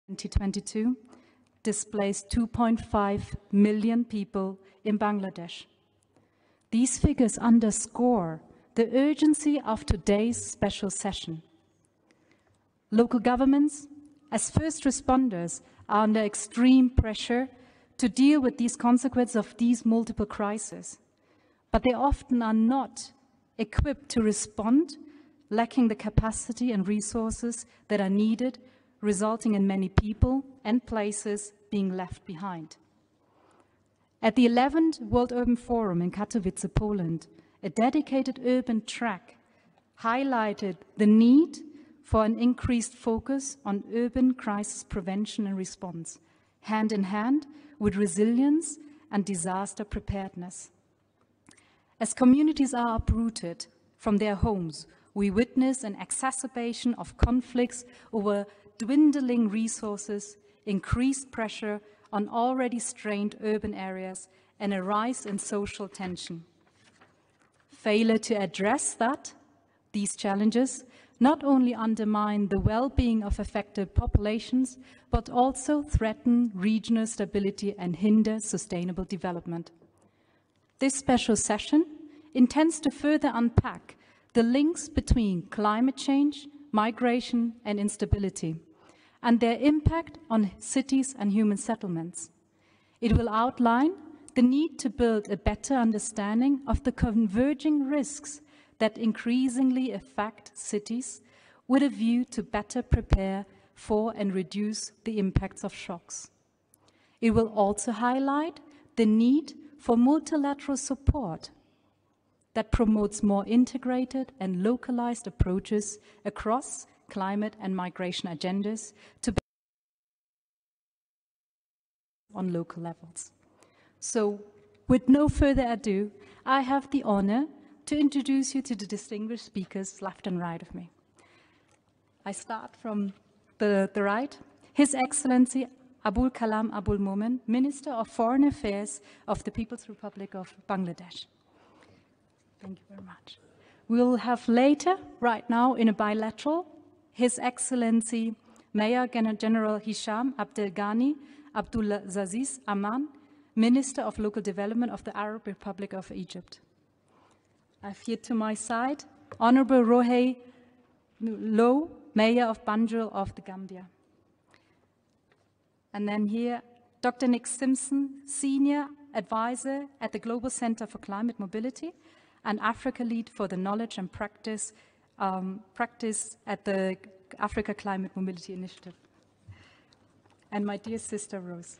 2022 displaced 2.5 million people in Bangladesh. These figures underscore the urgency of today's special session. Local governments, as first responders, are under extreme pressure to deal with these consequences of these multiple crises, but they often are not equipped to respond, lacking the capacity and resources that are needed, resulting in many people and places being left behind. At the 11th World Urban Forum in Katowice, Poland, a dedicated urban track highlighted the need for an increased focus on urban crisis prevention and response, hand in hand with resilience and disaster preparedness. As communities are uprooted from their homes, we witness an exacerbation of conflicts over dwindling resources, increased pressure on already strained urban areas, and a rise in social tension. Failure to address these challenges not only undermine the well-being of affected populations, but also threaten regional stability and hinder sustainable development. This special session intends to further unpack the links between climate change, migration, and instability, and their impact on cities and human settlements. It will outline the need to build a better understanding of the converging risks that increasingly affect cities with a view to better prepare for and reduce the impacts of shocks. It will also highlight the need for multilateral support that promotes more integrated and localized approaches across climate and migration agendas to on local levels. So, with no further ado, I have the honor to introduce you to the distinguished speakers left and right of me. I start from the right. His Excellency Abul Kalam Abul Momen, Minister of Foreign Affairs of the People's Republic of Bangladesh. Thank you very much. We'll have later, right now, in a bilateral, His Excellency Mayor General Hisham Abdel Ghani Abdulaziz Aman, Minister of Local Development of the Arab Republic of Egypt. I have here to my side Honorable Rohey Low, Mayor of Banjul of the Gambia. And then here, Dr. Nick Simpson, Senior Advisor at the Global Center for Climate Mobility and Africa Lead for the Knowledge and Practice at the Africa Climate Mobility Initiative. And my dear sister Rose.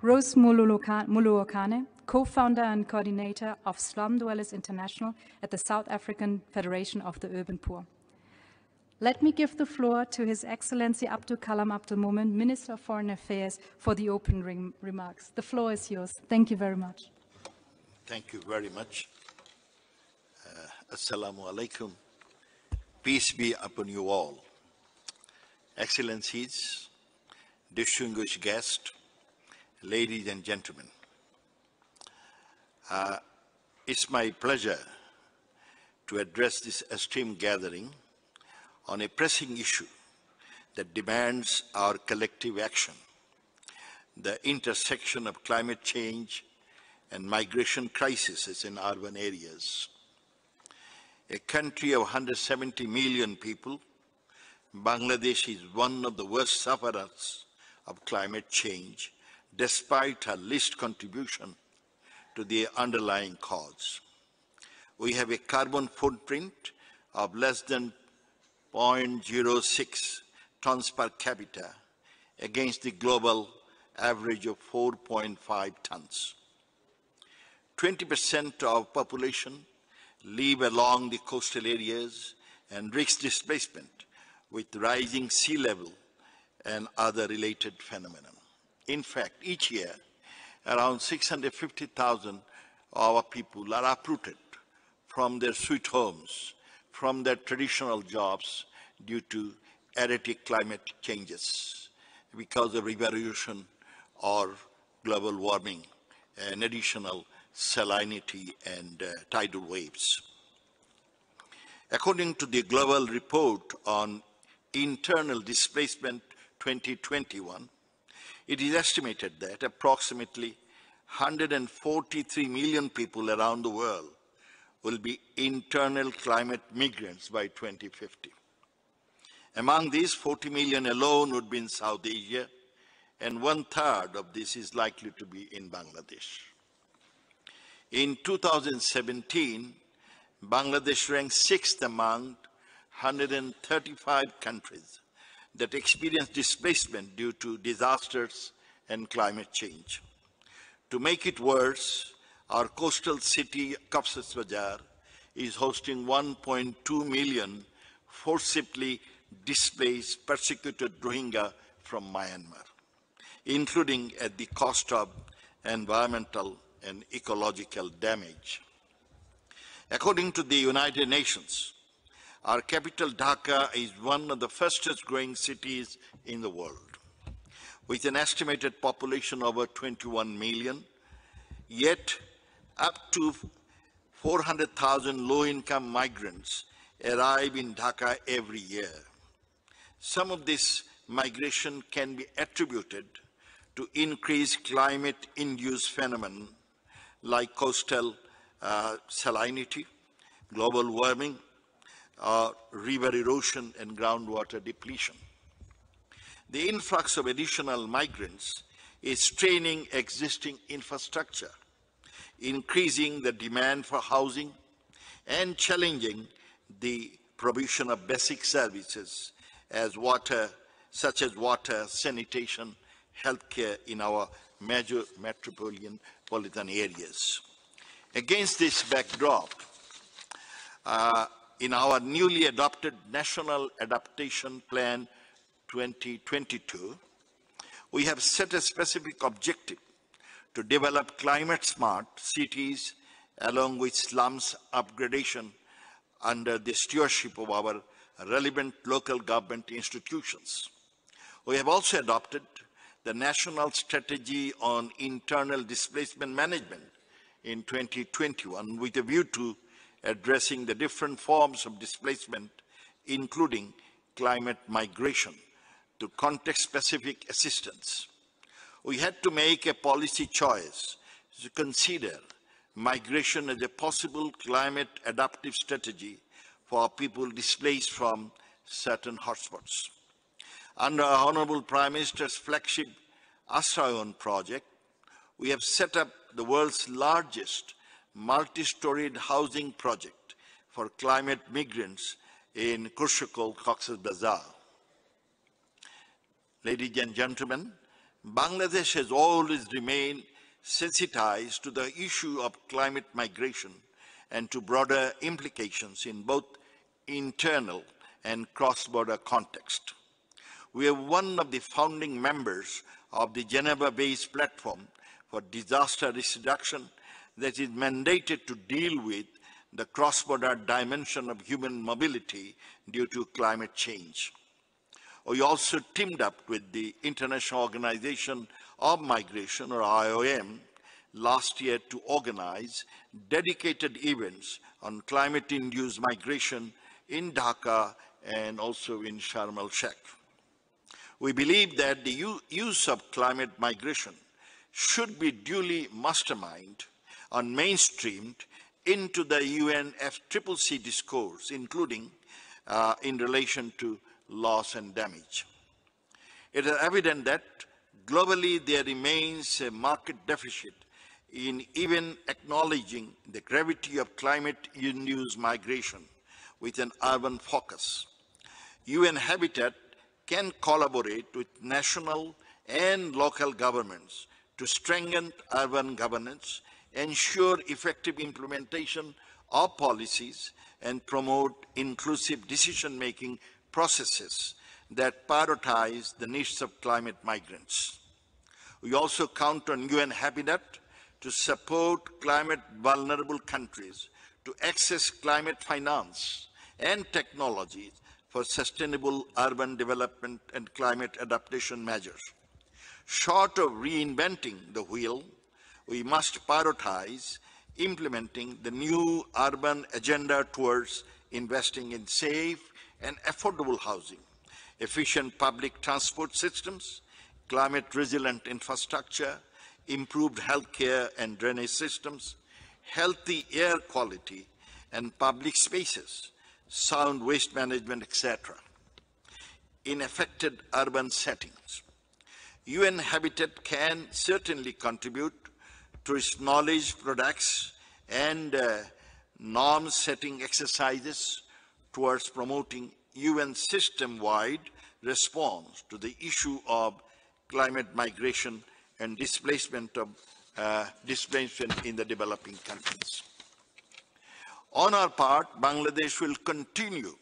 Rose Muluokane, co-founder and coordinator of Slum Dwellers International at the South African Federation of the Urban Poor. Let me give the floor to His Excellency Abdul Kalam Abdul Momen, Minister of Foreign Affairs, for the opening remarks. The floor is yours. Thank you very much. Thank you very much. Assalamu alaikum. Peace be upon you all. Excellencies, distinguished guests, ladies and gentlemen. It's my pleasure to address this esteemed gathering on a pressing issue that demands our collective action, the intersection of climate change and migration crises in urban areas. A country of 170 million people, Bangladesh is one of the worst sufferers of climate change, despite her least contribution to the underlying cause. We have a carbon footprint of less than 0.06 tons per capita against the global average of 4.5 tons. 20% of population live along the coastal areas and risk displacement with rising sea level and other related phenomena. In fact, each year, around 650,000 of our people are uprooted from their sweet homes, from their traditional jobs due to erratic climate changes because of evaporation or global warming and additional salinity and tidal waves. According to the global report on internal displacement 2021, it is estimated that approximately 143 million people around the world will be internal climate migrants by 2050. Among these, 40 million alone would be in South Asia, and 1/3 of this is likely to be in Bangladesh. In 2017, Bangladesh ranked 6th among 135 countries that experienced displacement due to disasters and climate change. To make it worse, our coastal city, Cox's Bazar, is hosting 1.2 million forcibly displaced, persecuted Rohingya from Myanmar, including at the cost of environmental and ecological damage. According to the United Nations, our capital Dhaka is one of the fastest growing cities in the world, with an estimated population over 21 million, yet up to 400,000 low-income migrants arrive in Dhaka every year. Some of this migration can be attributed to increased climate-induced phenomena like coastal salinity, global warming, river erosion, and groundwater depletion. The influx of additional migrants is straining existing infrastructure, increasing the demand for housing, and challenging the provision of basic services such as water, sanitation, healthcare in our major metropolitan areas. Against this backdrop, in our newly adopted National Adaptation Plan 2022, we have set a specific objective to develop climate-smart cities along with slums upgradation under the stewardship of our relevant local government institutions. We have also adopted the National Strategy on Internal Displacement Management in 2021 with a view to addressing the different forms of displacement, including climate migration, to context-specific assistance. We had to make a policy choice to consider migration as a possible climate adaptive strategy for people displaced from certain hotspots. Under our Honorable Prime Minister's flagship Astro project, we have set up the world's largest multi-storied housing project for climate migrants in Kurshakol, Cox's Bazar. Ladies and gentlemen, Bangladesh has always remained sensitized to the issue of climate migration and to broader implications in both internal and cross-border context. We are one of the founding members of the Geneva-based platform for disaster risk reduction that is mandated to deal with the cross-border dimension of human mobility due to climate change. We also teamed up with the International Organization of Migration, or IOM, last year to organize dedicated events on climate-induced migration in Dhaka and also in Sharm el-Sheikh. We believe that the use of climate migration should be duly masterminded and mainstreamed into the UNFCCC discourse, including in relation to loss and damage. It is evident that globally there remains a market deficit in even acknowledging the gravity of climate-induced migration with an urban focus. UN Habitat can collaborate with national and local governments to strengthen urban governance, ensure effective implementation of policies, and promote inclusive decision-making processes that prioritize the needs of climate migrants. We also count on UN Habitat to support climate-vulnerable countries to access climate finance and technologies for sustainable urban development and climate adaptation measures. Short of reinventing the wheel, we must prioritize implementing the new urban agenda towards investing in safe and affordable housing, efficient public transport systems, climate-resilient infrastructure, improved healthcare and drainage systems, healthy air quality and public spaces, sound waste management, etc. in affected urban settings. UN Habitat can certainly contribute to its knowledge products and norm-setting exercises towards promoting UN system-wide response to the issue of climate migration and displacement in the developing countries. On our part, Bangladesh will continue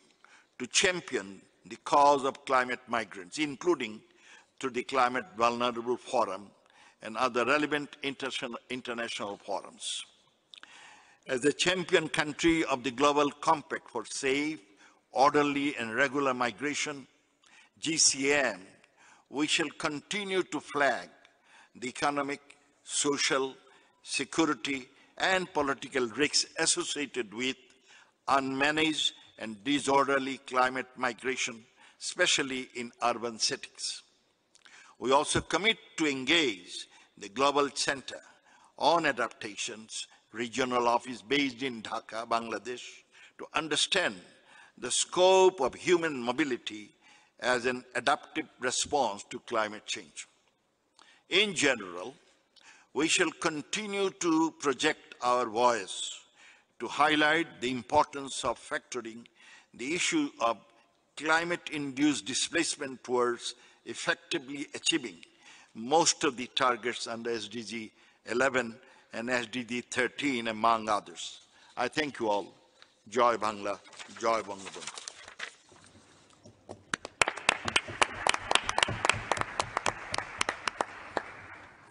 to champion the cause of climate migrants, including through the Climate Vulnerable Forum and other relevant international forums. As the champion country of the Global Compact for Safe, Orderly and Regular Migration, GCM, we shall continue to flag the economic, social, security and political risks associated with unmanaged and disorderly climate migration, especially in urban settings. We also commit to engage the Global Center on Adaptation's regional office based in Dhaka, Bangladesh, to understand the scope of human mobility as an adaptive response to climate change. In general, we shall continue to project our voice to highlight the importance of factoring the issue of climate-induced displacement towards effectively achieving most of the targets under SDG 11 and SDG 13, among others. I thank you all. Joy Bangla, Joy Bangladesh.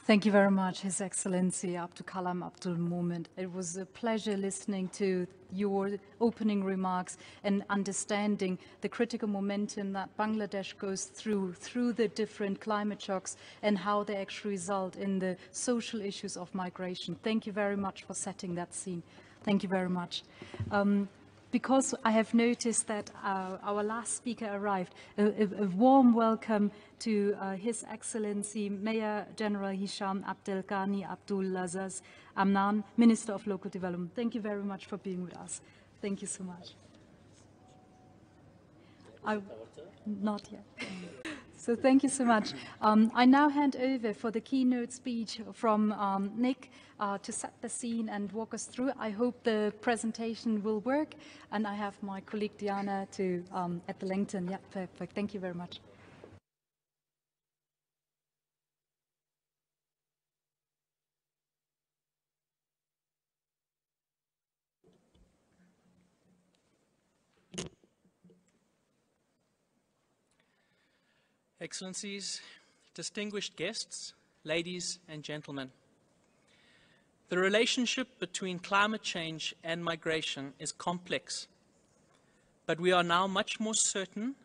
Thank you very much, His Excellency Abdul Kalam Abdul Momen. It was a pleasure listening to your opening remarks and understanding the critical momentum that Bangladesh goes through the different climate shocks and how they actually result in the social issues of migration. Thank you very much for setting that scene. Thank you very much. Because I have noticed that our last speaker arrived, a warm welcome to His Excellency Mayor General Hisham Abdel Ghani Abdul Lazaz Amnan, Minister of Local Development. Thank you very much for being with us. Thank you so much. Not yet. So thank you so much. I now hand over for the keynote speech from Nick to set the scene and walk us through. I hope the presentation will work, and I have my colleague Diana to at the LinkedIn. Yeah, perfect. Thank you very much. Excellencies, distinguished guests, ladies and gentlemen. The relationship between climate change and migration is complex, but we are now much more certain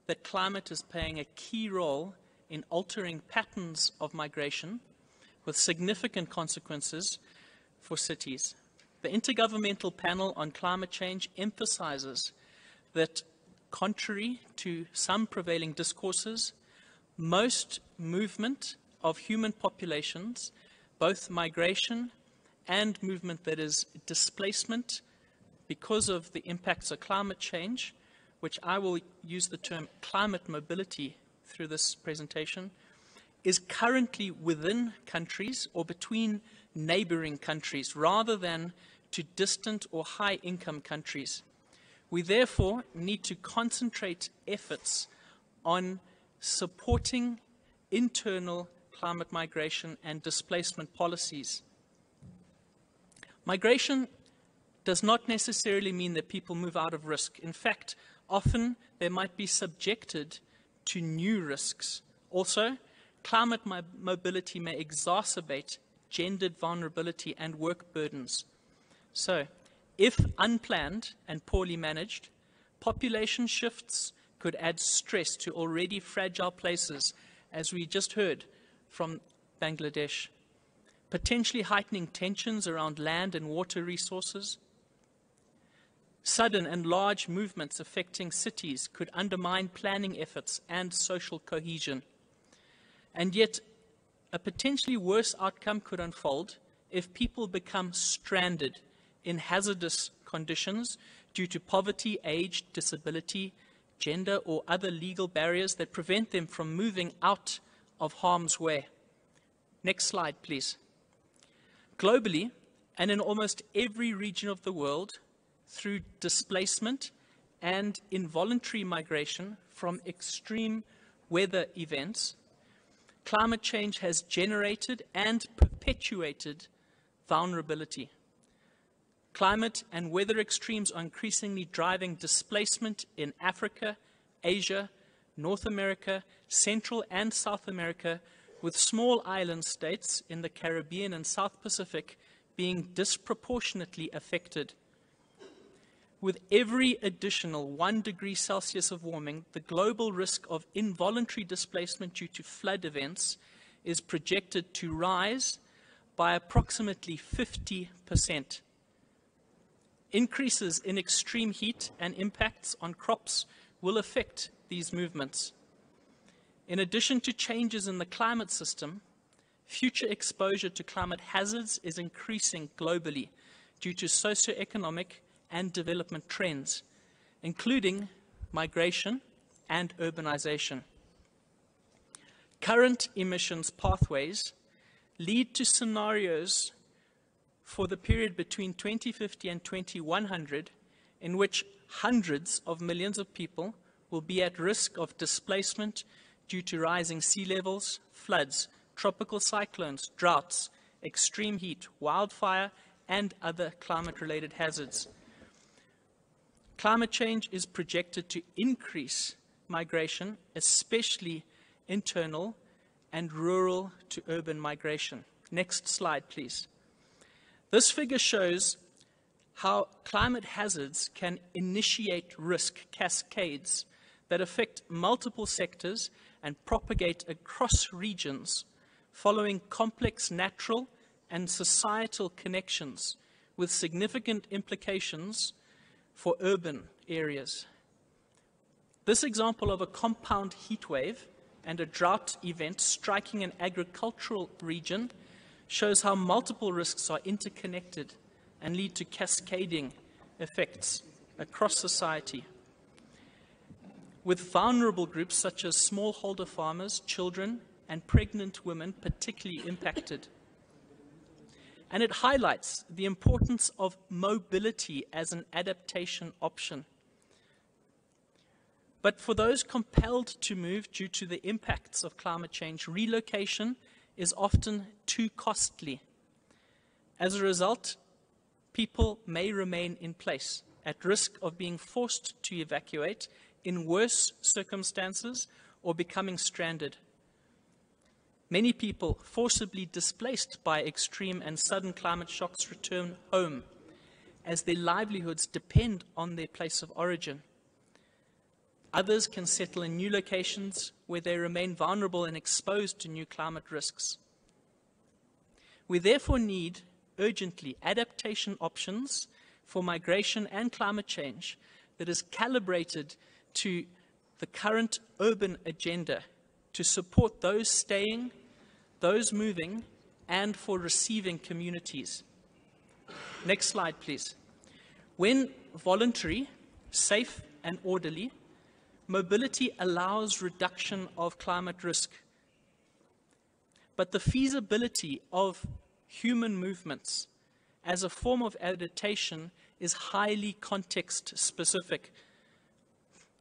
that climate is playing a key role in altering patterns of migration with significant consequences for cities. The Intergovernmental Panel on Climate Change emphasizes that, contrary to some prevailing discourses, most movement of human populations, both migration and movement that is displacement because of the impacts of climate change, which I will use the term climate mobility through this presentation, is currently within countries or between neighboring countries rather than to distant or high-income countries. We therefore need to concentrate efforts on supporting internal climate migration and displacement policies. Migration does not necessarily mean that people move out of risk. In fact, often they might be subjected to new risks. Also, climate mobility may exacerbate gendered vulnerability and work burdens. So, if unplanned and poorly managed, population shifts could add stress to already fragile places, as we just heard from Bangladesh, potentially heightening tensions around land and water resources. Sudden and large movements affecting cities could undermine planning efforts and social cohesion. And yet, a potentially worse outcome could unfold if people become stranded in hazardous conditions due to poverty, age, disability, gender, or other legal barriers that prevent them from moving out of harm's way. Next slide, please. Globally, and in almost every region of the world, through displacement and involuntary migration from extreme weather events, climate change has generated and perpetuated vulnerability. Climate and weather extremes are increasingly driving displacement in Africa, Asia, North America, Central and South America, with small island states in the Caribbean and South Pacific being disproportionately affected. With every additional 1 degree Celsius of warming, the global risk of involuntary displacement due to flood events is projected to rise by approximately 50%. Increases in extreme heat and impacts on crops will affect these movements. In addition to changes in the climate system, future exposure to climate hazards is increasing globally due to socioeconomic and development trends, including migration and urbanization. Current emissions pathways lead to scenarios for the period between 2050 and 2100 in which hundreds of millions of people will be at risk of displacement due to rising sea levels, floods, tropical cyclones, droughts, extreme heat, wildfire, and other climate-related hazards. Climate change is projected to increase migration, especially internal and rural to urban migration. Next slide, please. This figure shows how climate hazards can initiate risk cascades that affect multiple sectors and propagate across regions following complex natural and societal connections with significant implications for urban areas. This example of a compound heat wave and a drought event striking an agricultural region shows how multiple risks are interconnected and lead to cascading effects across society, with vulnerable groups such as smallholder farmers, children, and pregnant women particularly impacted. And it highlights the importance of mobility as an adaptation option. But for those compelled to move due to the impacts of climate change, relocation is often too costly. As a result, people may remain in place, at risk of being forced to evacuate in worse circumstances or becoming stranded. Many people forcibly displaced by extreme and sudden climate shocks return home, as their livelihoods depend on their place of origin. Others can settle in new locations where they remain vulnerable and exposed to new climate risks. We therefore need urgently adaptation options for migration and climate change that is calibrated to the current urban agenda to support those staying, those moving, and for receiving communities. Next slide, please. When voluntary, safe, and orderly, mobility allows reduction of climate risk. But the feasibility of human movements as a form of adaptation is highly context-specific.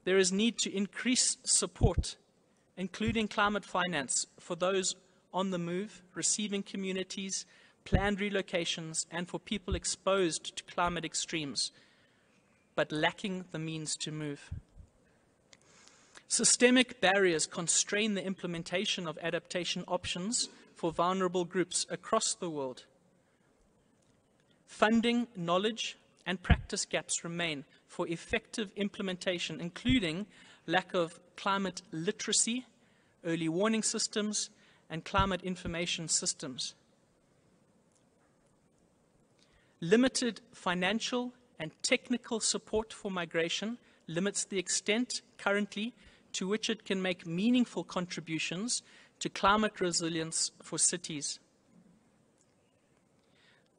There is need to increase support, including climate finance, for those on the move, receiving communities, planned relocations, and for people exposed to climate extremes, but lacking the means to move. Systemic barriers constrain the implementation of adaptation options for vulnerable groups across the world. Funding, knowledge, and practice gaps remain for effective implementation, including lack of climate literacy, early warning systems, and climate information systems. Limited financial and technical support for migration limits the extent currently to which it can make meaningful contributions to climate resilience for cities.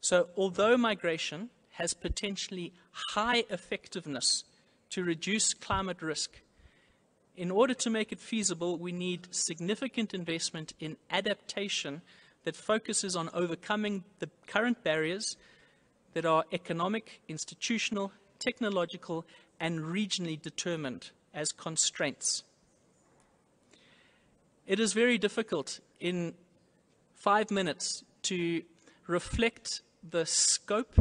So, although migration has potentially high effectiveness to reduce climate risk, in order to make it feasible, we need significant investment in adaptation that focuses on overcoming the current barriers that are economic, institutional, technological, and regionally determined as constraints. It is very difficult in 5 minutes to reflect the scope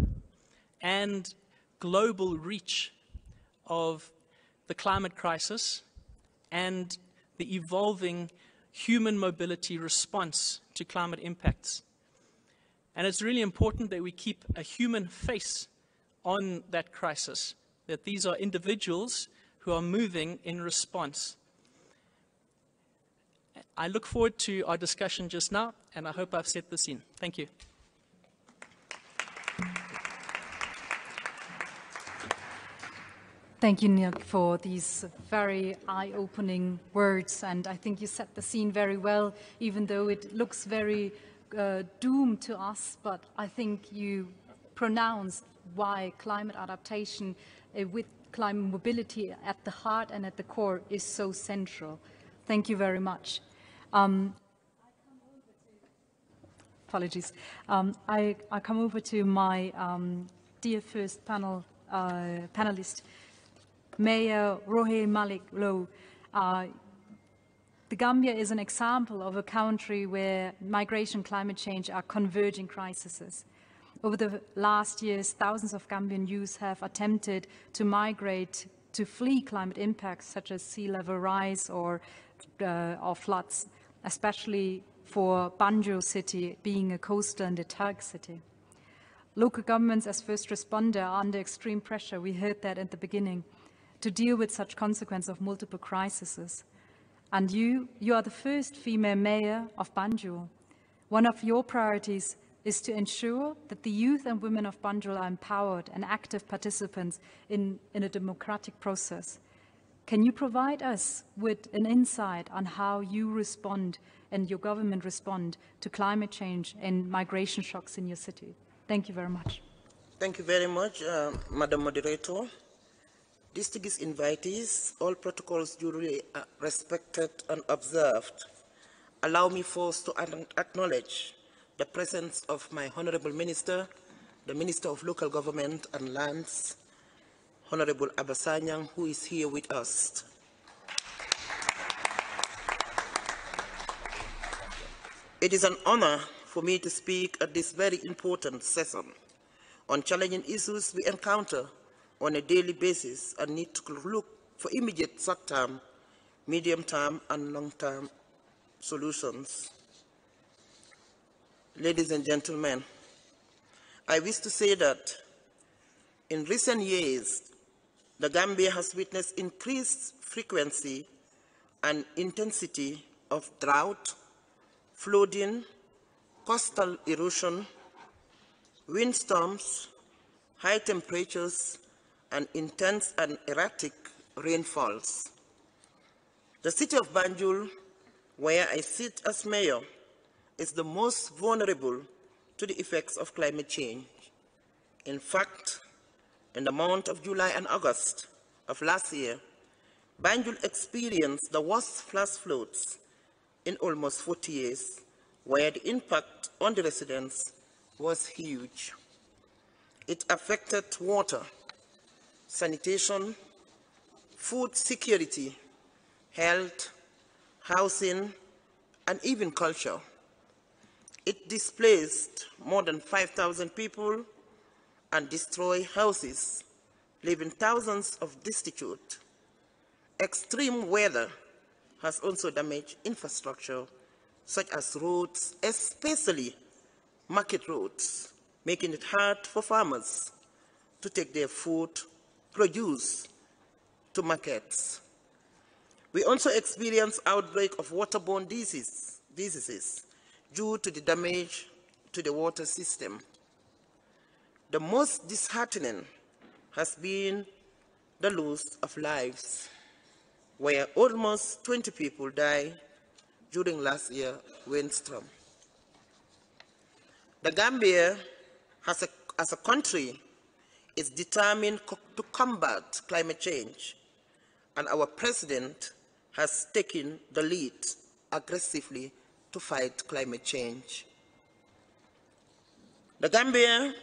and global reach of the climate crisis and the evolving human mobility response to climate impacts. And it's really important that we keep a human face on that crisis, that these are individuals who are moving in response. I look forward to our discussion just now, and I hope I've set the scene. Thank you. Thank you, Neil, for these very eye-opening words, and I think you set the scene very well, even though it looks very doomed to us, but I think you pronounced why climate adaptation with climate mobility at the heart and at the core is so central. Thank you very much. Apologies. I come over to my dear first panelist, Mayor Rohe Malik Low. The Gambia is an example of a country where migration and climate change are converging crises. Over the last years, thousands of Gambian youth have attempted to migrate to flee climate impacts such as sea level rise or floods, especially for Banjul city being a coastal and a target city. Local governments as first responder are under extreme pressure, we heard that at the beginning, to deal with such consequences of multiple crises. And you are the first female mayor of Banjul. One of your priorities is to ensure that the youth and women of Banjul are empowered and active participants in a democratic process. Can you provide us with an insight on how you respond and your government respond to climate change and migration shocks in your city? Thank you very much. Thank you very much, Madam Moderator. Distinguished invitees, all protocols duly respected and observed. Allow me first to acknowledge the presence of my Honorable Minister, the Minister of Local Government and Lands, Honorable Abasanyang, who is here with us. It is an honor for me to speak at this very important session on challenging issues we encounter on a daily basis and need to look for immediate short-term, medium-term, and long-term solutions. Ladies and gentlemen, I wish to say that in recent years, the Gambia has witnessed increased frequency and intensity of drought, flooding, coastal erosion, windstorms, high temperatures, and intense and erratic rainfalls. The city of Banjul, where I sit as mayor, is the most vulnerable to the effects of climate change. In fact, in the month of July and August of last year, Banjul experienced the worst flash floods in almost 40 years, where the impact on the residents was huge. It affected water, sanitation, food security, health, housing, and even culture. It displaced more than 5,000 people and destroyed houses, leaving thousands of destitute. Extreme weather has also damaged infrastructure, such as roads, especially market roads, making it hard for farmers to take their food produce to markets. We also experienced outbreak of waterborne diseases due to the damage to the water system. The most disheartening has been the loss of lives, where almost 20 people died during last year's windstorm. The Gambia, as a country, is determined to combat climate change, and our president has taken the lead aggressively to fight climate change. The Gambia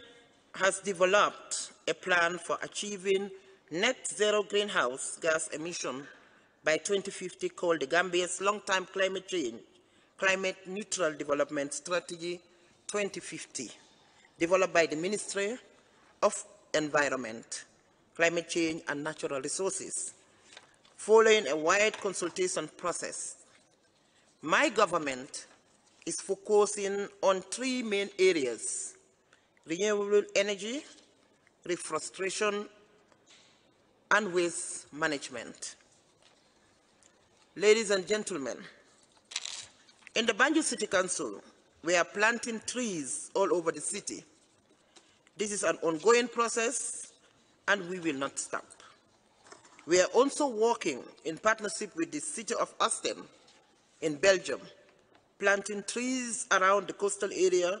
has developed a plan for achieving net zero greenhouse gas emission by 2050 called the Gambia's Long-Term Climate Neutral Development Strategy 2050, developed by the Ministry of Environment, Climate Change and Natural Resources, following a wide consultation process. My government is focusing on three main areas: renewable energy, reforestation, and waste management. Ladies and gentlemen, in the Banjul City Council, we are planting trees all over the city. This is an ongoing process, and we will not stop. We are also working in partnership with the city of Astro in Belgium, planting trees around the coastal area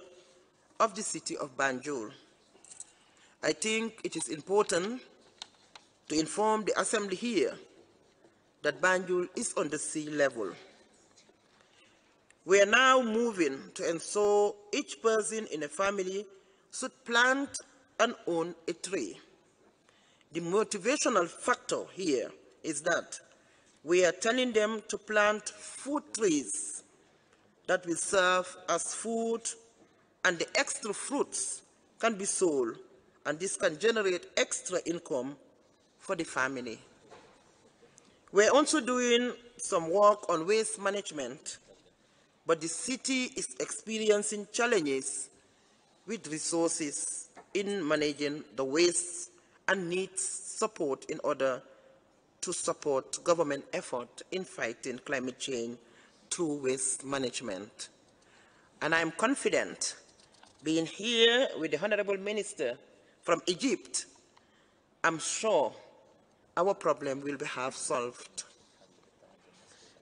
of the city of Banjul. I think it is important to inform the Assembly here that Banjul is on the sea level. We are now moving to ensure each person in a family should plant and own a tree. The motivational factor here is that we are telling them to plant food trees that will serve as food, and the extra fruits can be sold, and this can generate extra income for the family. We're also doing some work on waste management, but the city is experiencing challenges with resources in managing the waste and needs support in order to support government effort in fighting climate change through waste management. And I'm confident, being here with the Honorable Minister from Egypt, I'm sure our problem will be half solved.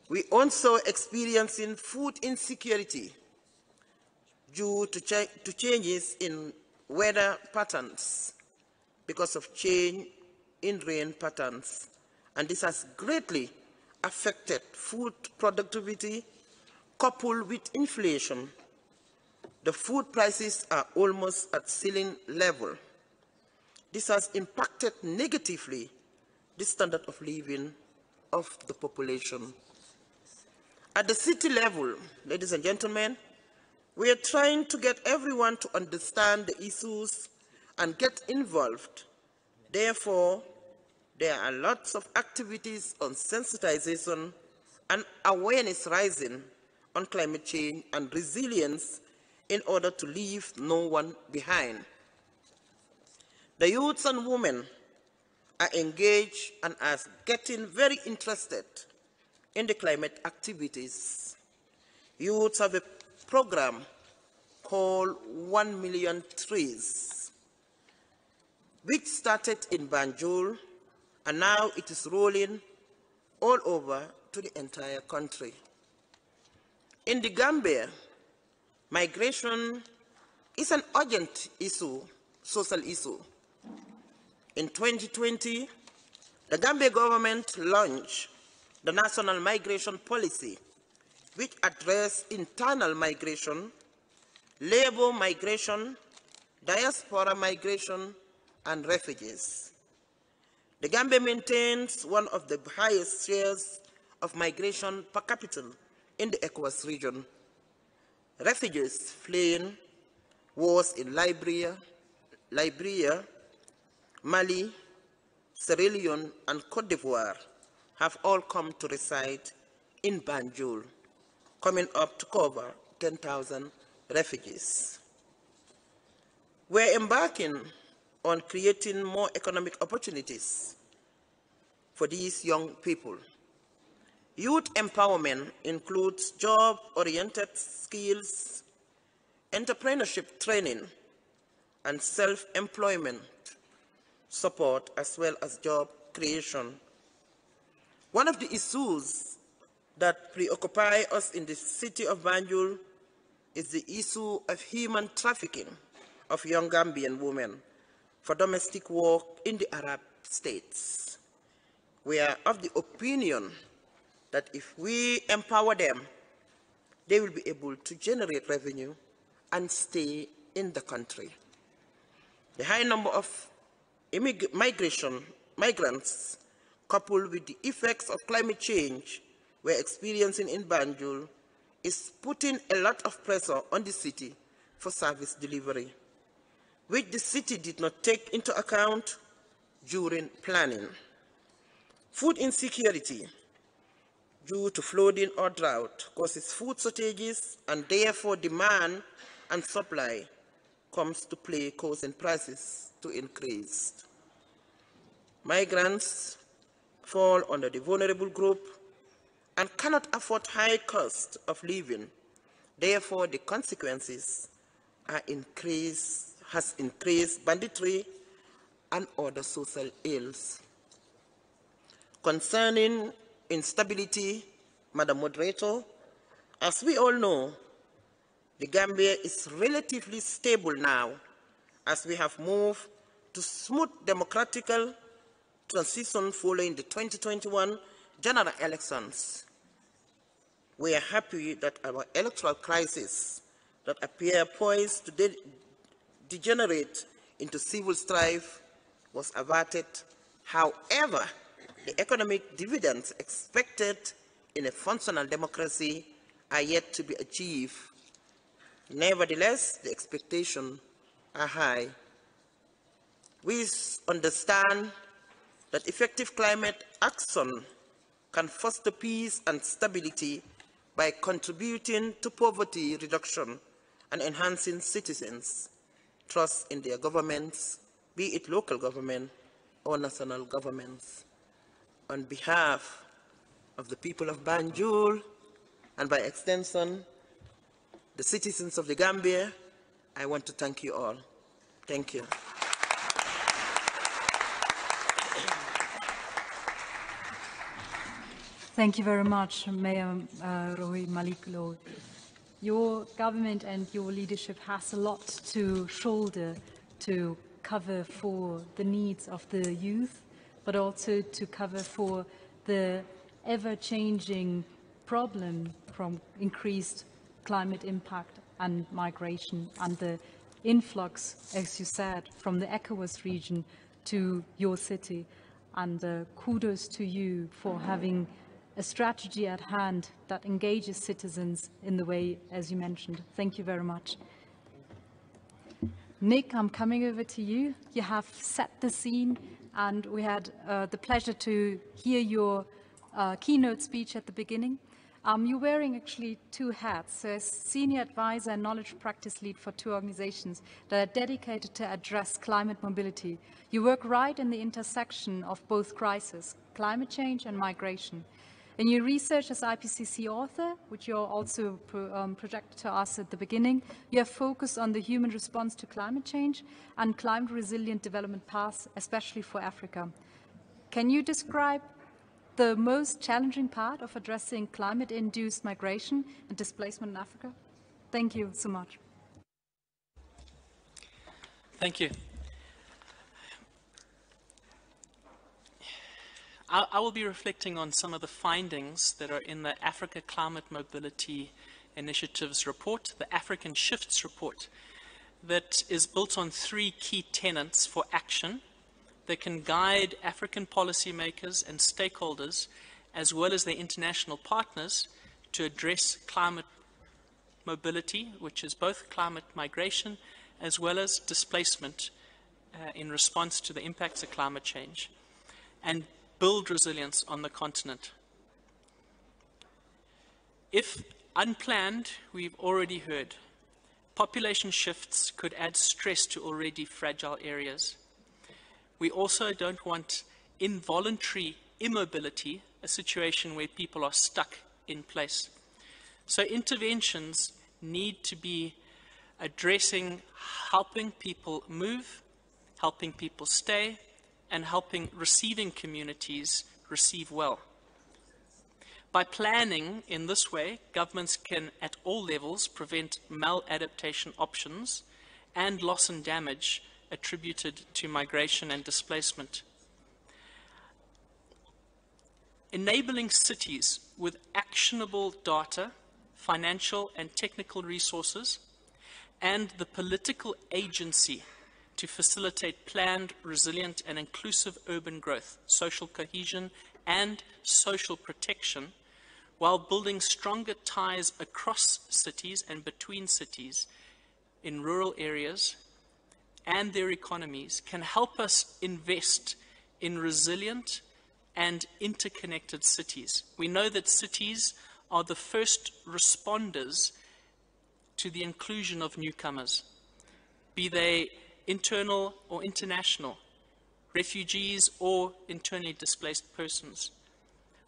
We also experiencing food insecurity due to changes in weather patterns because of change in rain patterns, and this has greatly affected food productivity coupled with inflation. The food prices are almost at ceiling level. This has impacted negatively the standard of living of the population. At the city level, ladies and gentlemen, we are trying to get everyone to understand the issues and get involved. Therefore, there are lots of activities on sensitization and awareness rising on climate change and resilience in order to leave no one behind. The youths and women are engaged and are getting very interested in the climate activities. Youths have a program called 1 Million Trees, which started in Banjul, and now it is rolling all over to the entire country. In the Gambia, migration is an urgent issue, social issue. In 2020, the Gambia government launched the National Migration Policy, which addressed internal migration, labor migration, diaspora migration, and refugees. The Gambia maintains one of the highest shares of migration per capita in the ECOWAS region. Refugees fleeing wars in Liberia, Mali, Sierra Leone, and Cote d'Ivoire have all come to reside in Banjul, coming up to cover 10,000 refugees. We're embarking on creating more economic opportunities for these young people. Youth empowerment includes job-oriented skills, entrepreneurship training, and self-employment. support as well as job creation. One of the issues that preoccupy us in the city of Banjul is the issue of human trafficking of young Gambian women for domestic work in the Arab states. We are of the opinion that if we empower them, they will be able to generate revenue and stay in the country. The high number of migrants, coupled with the effects of climate change we're experiencing in Banjul, is putting a lot of pressure on the city for service delivery, which the city did not take into account during planning. Food insecurity due to flooding or drought causes food shortages, and therefore demand and supply comes to play, causing prices to increase. Migrants fall under the vulnerable group and cannot afford high cost of living. Therefore, the consequences has increased banditry and other social ills. Concerning instability, Madam Moderator, as we all know, the Gambia is relatively stable now as we have moved to smooth democratical transition following the 2021 general elections. We are happy that our electoral crisis that appear poised to degenerate into civil strife was averted. However, the economic dividends expected in a functional democracy are yet to be achieved. Nevertheless, the expectations are high. We understand that effective climate action can foster peace and stability by contributing to poverty reduction and enhancing citizens' trust in their governments, be it local government or national governments. On behalf of the people of Banjul, and by extension, the citizens of the Gambia, I want to thank you all. Thank you. Thank you very much, Mayor Roy Maliklo. Your government and your leadership has a lot to shoulder to cover for the needs of the youth, but also to cover for the ever-changing problem from increased climate impact and migration and the influx, as you said, from the ECOWAS region to your city. And kudos to you for having a strategy at hand that engages citizens in the way, as you mentioned. Thank you very much. Nick, I'm coming over to you. You have set the scene, and we had the pleasure to hear your keynote speech at the beginning. You're wearing actually two hats. So as Senior Advisor and Knowledge Practice Lead for two organizations that are dedicated to address climate mobility. You work right in the intersection of both crises, climate change and migration. In your research as IPCC author, which you're also projected to us at the beginning, you have focused on the human response to climate change and climate-resilient development paths, especially for Africa. Can you describe the most challenging part of addressing climate-induced migration and displacement in Africa? Thank you so much. Thank you. I will be reflecting on some of the findings that are in the Africa Climate Mobility Initiative's report, the African Shifts report, that is built on three key tenets for action that can guide African policymakers and stakeholders, as well as their international partners, to address climate mobility, which is both climate migration as well as displacement in response to the impacts of climate change, and build resilience on the continent. If unplanned, we've already heard, population shifts could add stress to already fragile areas. We also don't want involuntary immobility, a situation where people are stuck in place. So interventions need to be addressing helping people move, helping people stay, and helping receiving communities receive well. By planning in this way, governments can, at all levels, prevent maladaptation options and loss and damage attributed to migration and displacement. Enabling cities with actionable data, financial and technical resources, and the political agency to facilitate planned, resilient, and inclusive urban growth, social cohesion, and social protection, while building stronger ties across cities and between cities in rural areas and their economies, can help us invest in resilient and interconnected cities. We know that cities are the first responders to the inclusion of newcomers, be they internal or international, refugees or internally displaced persons.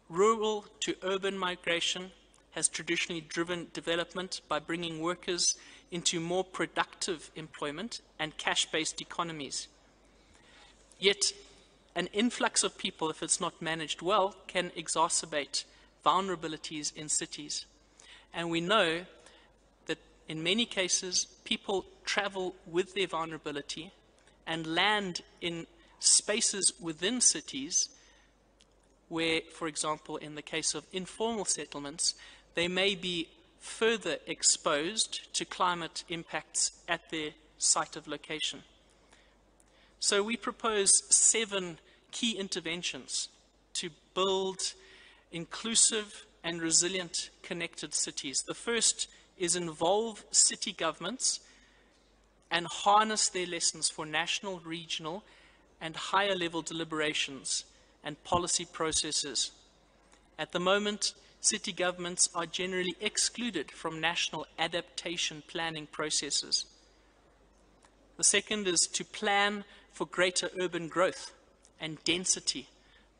Rural to urban migration has traditionally driven development by bringing workers into more productive employment and cash-based economies. Yet, an influx of people, if it's not managed well, can exacerbate vulnerabilities in cities. And we know that in many cases, people travel with their vulnerability and land in spaces within cities where, for example, in the case of informal settlements, they may be further exposed to climate impacts at their site of location. So we propose 7 key interventions to build inclusive and resilient connected cities. The first is involve city governments and harness their lessons for national, regional, and higher level deliberations and policy processes. At the moment, city governments are generally excluded from national adaptation planning processes. The second is to plan for greater urban growth and density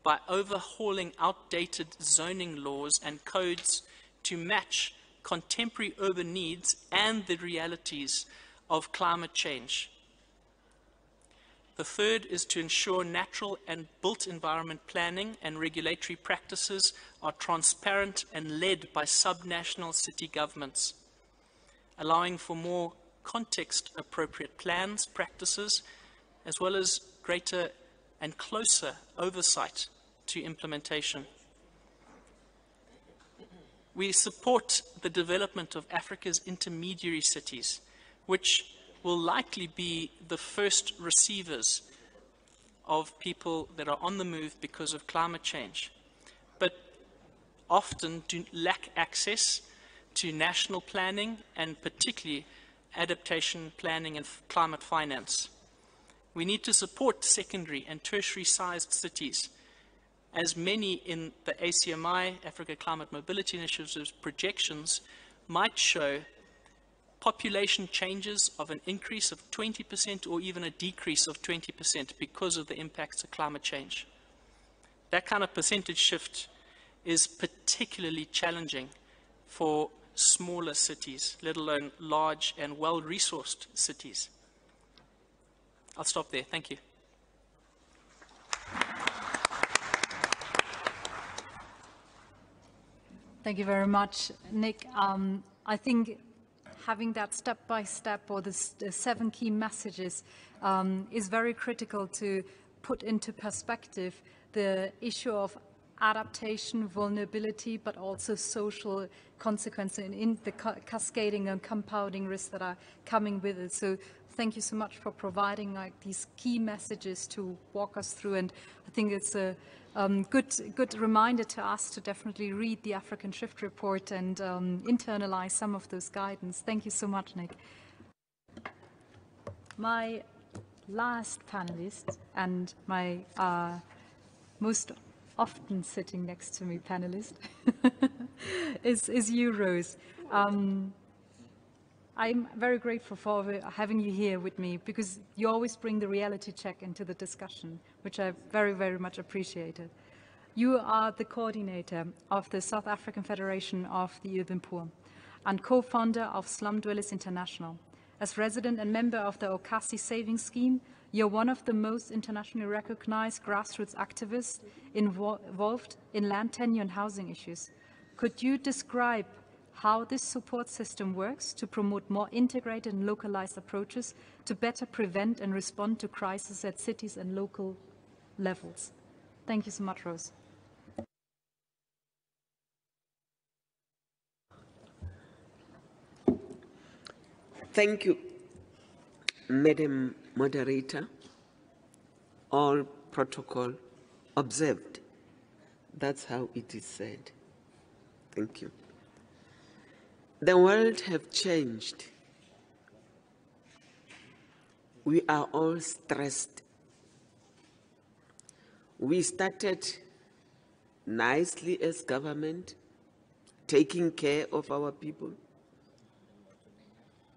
by overhauling outdated zoning laws and codes to match contemporary urban needs and the realities of climate change. The third is to ensure natural and built environment planning and regulatory practices are transparent and led by subnational city governments, allowing for more context-appropriate plans, practices, as well as greater and closer oversight to implementation. We support the development of Africa's intermediary cities, which will likely be the first receivers of people that are on the move because of climate change, but often do lack access to national planning and particularly adaptation planning and climate finance. We need to support secondary and tertiary sized cities, as many in the ACMI, Africa Climate Mobility Initiative's projections might show population changes of an increase of 20% or even a decrease of 20% because of the impacts of climate change. That kind of percentage shift is particularly challenging for smaller cities, let alone large and well-resourced cities. I'll stop there. Thank you. Thank you very much, Nick. I think having that step-by-step or the 7 key messages is very critical to put into perspective the issue of adaptation, vulnerability, but also social consequences in the cascading and compounding risks that are coming with it. So thank you so much for providing these key messages to walk us through, and I think it's a good reminder to us to definitely read the African Shift Report and internalize some of those guidance. Thank you so much, Nick. My last panelist and my most often sitting next to me panelist is you, Rose. I'm very grateful for having you here with me because you always bring the reality check into the discussion, which I very, very much appreciated. You are the coordinator of the South African Federation of the Urban Poor and co-founder of Slum Dwellers International. As resident and member of the Okasi Savings Scheme, You're one of the most internationally recognized grassroots activists involved in land tenure and housing issues. Could you describe how this support system works to promote more integrated and localized approaches to better prevent and respond to crises at cities and local levels? Thank you so much, Rose. Thank you, Madam Moderator. All protocol observed. That's how it is said. Thank you. The world have changed. We are all stressed. We started nicely as government, taking care of our people.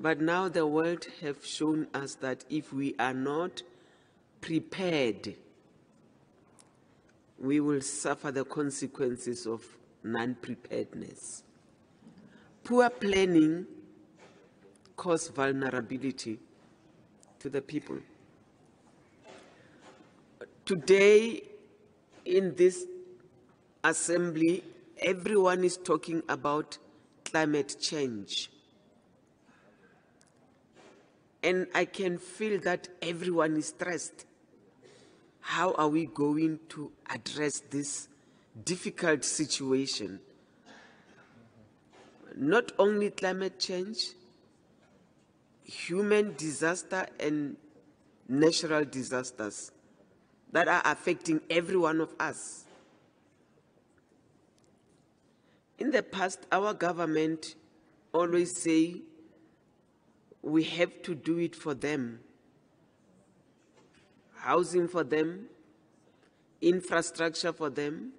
But now the world have shown us that if we are not prepared, we will suffer the consequences of non-preparedness. Poor planning causes vulnerability to the people. Today, in this assembly, everyone is talking about climate change. And I can feel that everyone is stressed. How are we going to address this difficult situation? Not only climate change, human disaster and natural disasters that are affecting every one of us. In the past, our government always say we have to do it for them. Housing for them, infrastructure for them.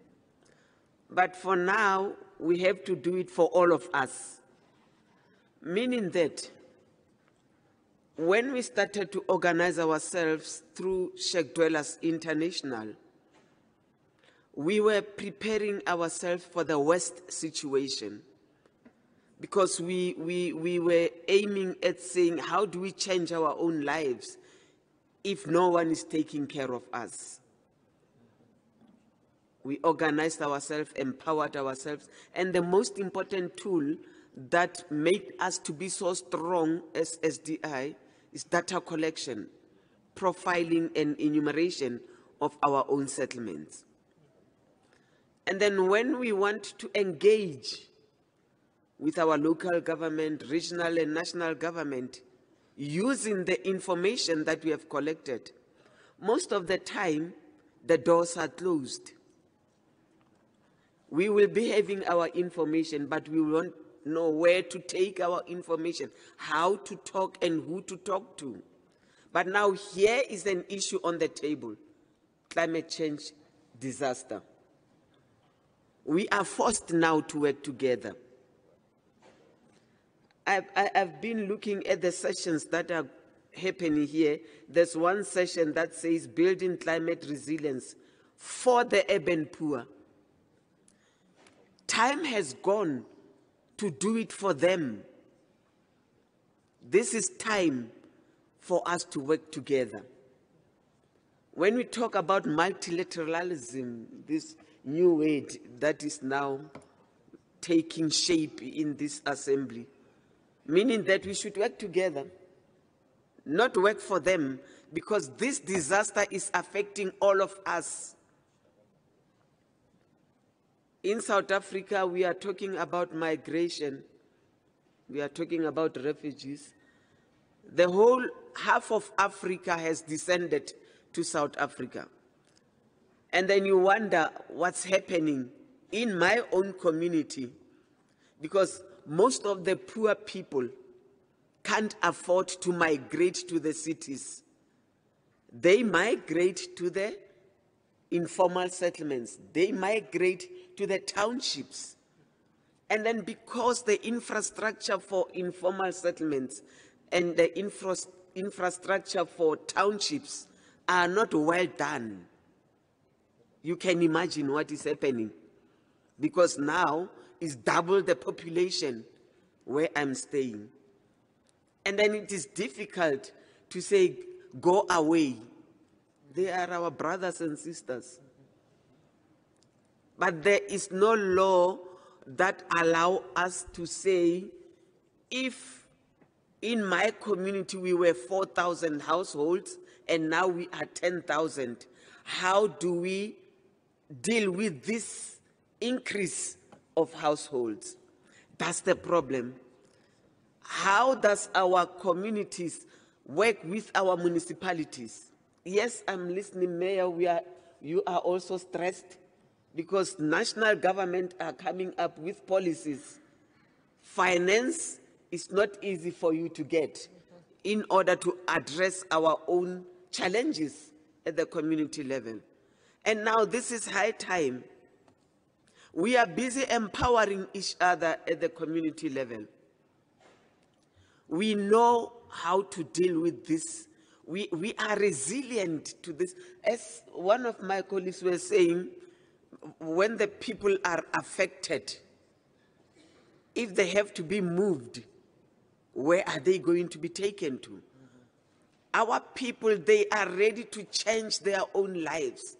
But for now, we have to do it for all of us. Meaning that when we started to organize ourselves through Sheikh Dwellers International, we were preparing ourselves for the worst situation, because we were aiming at saying, how do we change our own lives if no one is taking care of us? We organized ourselves, empowered ourselves, and the most important tool that made us to be so strong as SDI is data collection, profiling, and enumeration of our own settlements. And then when we want to engage with our local government, regional and national government, using the information that we have collected, most of the time, the doors are closed. We will be having our information, but we won't know where to take our information, how to talk and who to talk to. But now here is an issue on the table: climate change disaster. We are forced now to work together. I've been looking at the sessions that are happening here. There's one session that says building climate resilience for the urban poor. Time has gone to do it for them. This is time for us to work together. When we talk about multilateralism, this new word that is now taking shape in this assembly, meaning that we should work together, not work for them, because this disaster is affecting all of us. In South Africa, we are talking about migration. We are talking about refugees. The whole half of Africa has descended to South Africa. And then you wonder what's happening in my own community, because most of the poor people can't afford to migrate to the cities. They migrate to the informal settlements. They migrate to the townships. And then because the infrastructure for informal settlements and the infrastructure for townships are not well done, you can imagine what is happening. Because now is double the population where I'm staying. And then it is difficult to say, go away. They are our brothers and sisters. But there is no law that allows us to say, if in my community we were 4,000 households and now we are 10,000, how do we deal with this increase of households? That's the problem. How does our communities work with our municipalities? Yes, I'm listening, Mayor. You are also stressed because national government are coming up with policies. Finance is not easy for you to get in order to address our own challenges at the community level. And now this is high time. We are busy empowering each other at the community level. We know how to deal with this. We are resilient to this. As one of my colleagues was saying, when the people are affected, if they have to be moved, where are they going to be taken to? Our people, they are ready to change their own lives.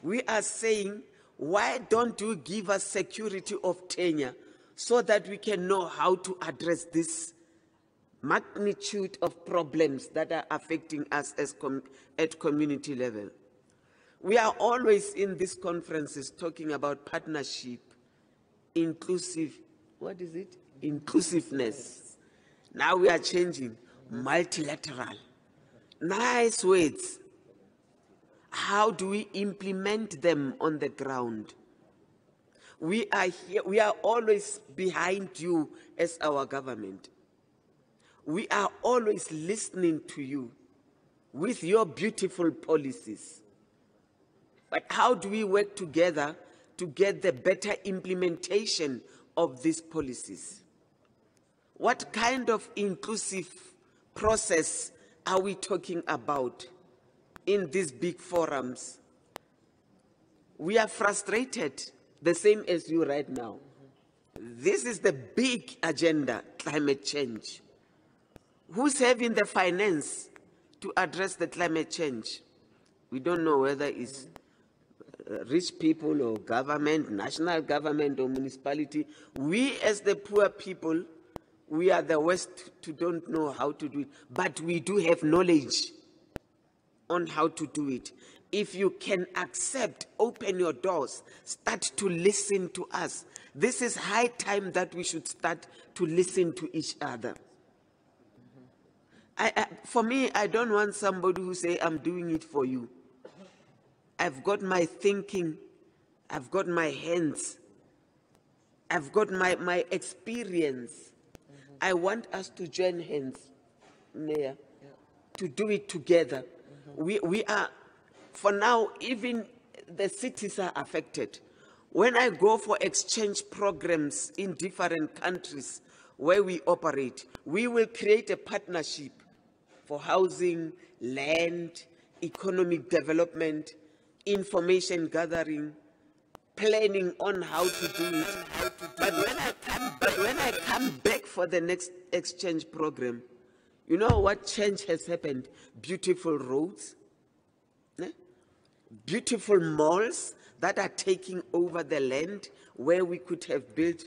We are saying, why don't you give us security of tenure so that we can know how to address this magnitude of problems that are affecting us as at community level? We are always in these conferences talking about partnership, inclusive, what is it? Inclusiveness. Now we are changing, multilateral. Nice words. How do we implement them on the ground? We are here, we are always behind you as our government. We are always listening to you with your beautiful policies. But how do we work together to get the better implementation of these policies? What kind of inclusive process are we talking about in these big forums? We are frustrated, the same as you right now. This is the big agenda, climate change. Who's having the finance to address the climate change? We don't know whether it's rich people or government, national government or municipality. We as the poor people, we are the worst to don't know how to do it, but we do have knowledge on how to do it. If you can accept, open your doors, start to listen to us. This is high time that we should start to listen to each other. For me, I don't want somebody who say, I'm doing it for you. I've got my thinking, I've got my hands, I've got my experience. I want us to join hands, Mayor, to do it together. We are, for now, even the cities are affected. When I go for exchange programs in different countries where we operate, we will create a partnership for housing, land, economic development, information gathering, planning on how to do it. But when I come back for the next exchange program, you know what change has happened? Beautiful roads, beautiful malls that are taking over the land where we could have built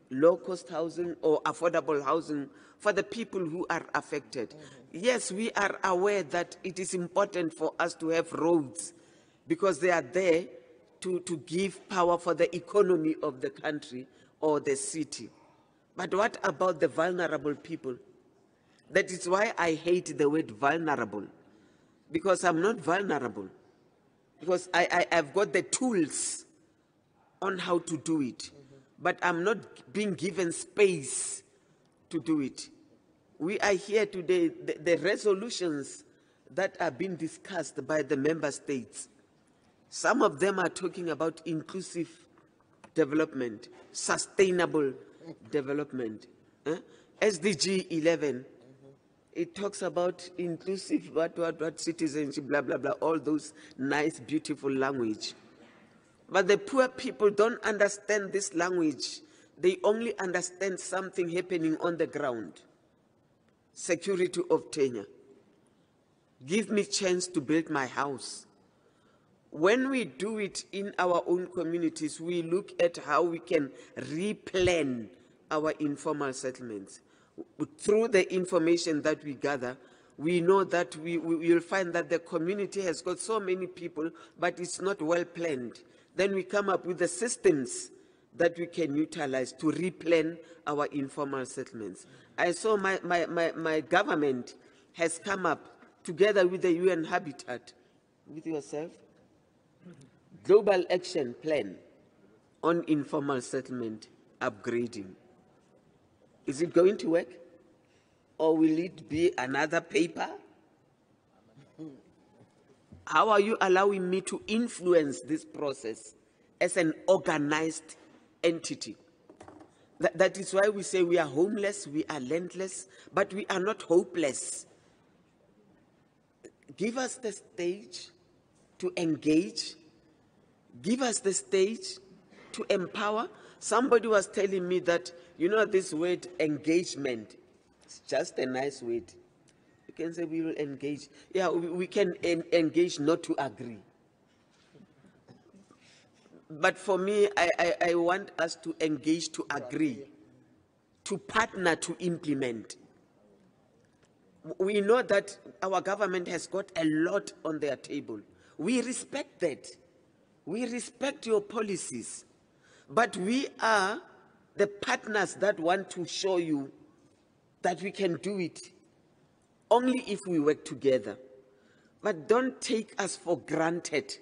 low-cost housing or affordable housing for the people who are affected. Yes, we are aware that it is important for us to have roads because they are there to give power for the economy of the country or the city. But what about the vulnerable people? That is why I hate the word vulnerable, because I'm not vulnerable, because I've got the tools on how to do it, but I'm not being given space to do it. We are here today, the resolutions that are being discussed by the member states, some of them are talking about inclusive development, sustainable development. SDG 11, it talks about inclusive, what citizenship, blah, blah, blah, all those nice, beautiful language. But the poor people don't understand this language. They only understand something happening on the ground. Security of tenure. Give me chance to build my house. When we do it in our own communities, we look at how we can replan our informal settlements. Through the information that we gather, we know that we will find that the community has got so many people, but it's not well planned. Then we come up with the systems that we can utilize to replan our informal settlements. I saw my government has come up together with the UN Habitat, with yourself, Global Action Plan on Informal Settlement Upgrading. Is it going to work? Or will it be another paper? How are you allowing me to influence this process as an organized entity? That is why we say we are homeless, we are landless, but we are not hopeless. Give us the stage to engage. Give us the stage to empower. Somebody was telling me that, you know, this word engagement, it's just a nice word. You can say we will engage. Yeah, we can engage not to agree. But for me, I want us to engage to agree, to partner to implement. We know that our government has got a lot on their table. We respect that. We respect your policies. But we are the partners that want to show you that we can do it only if we work together. But don't take us for granted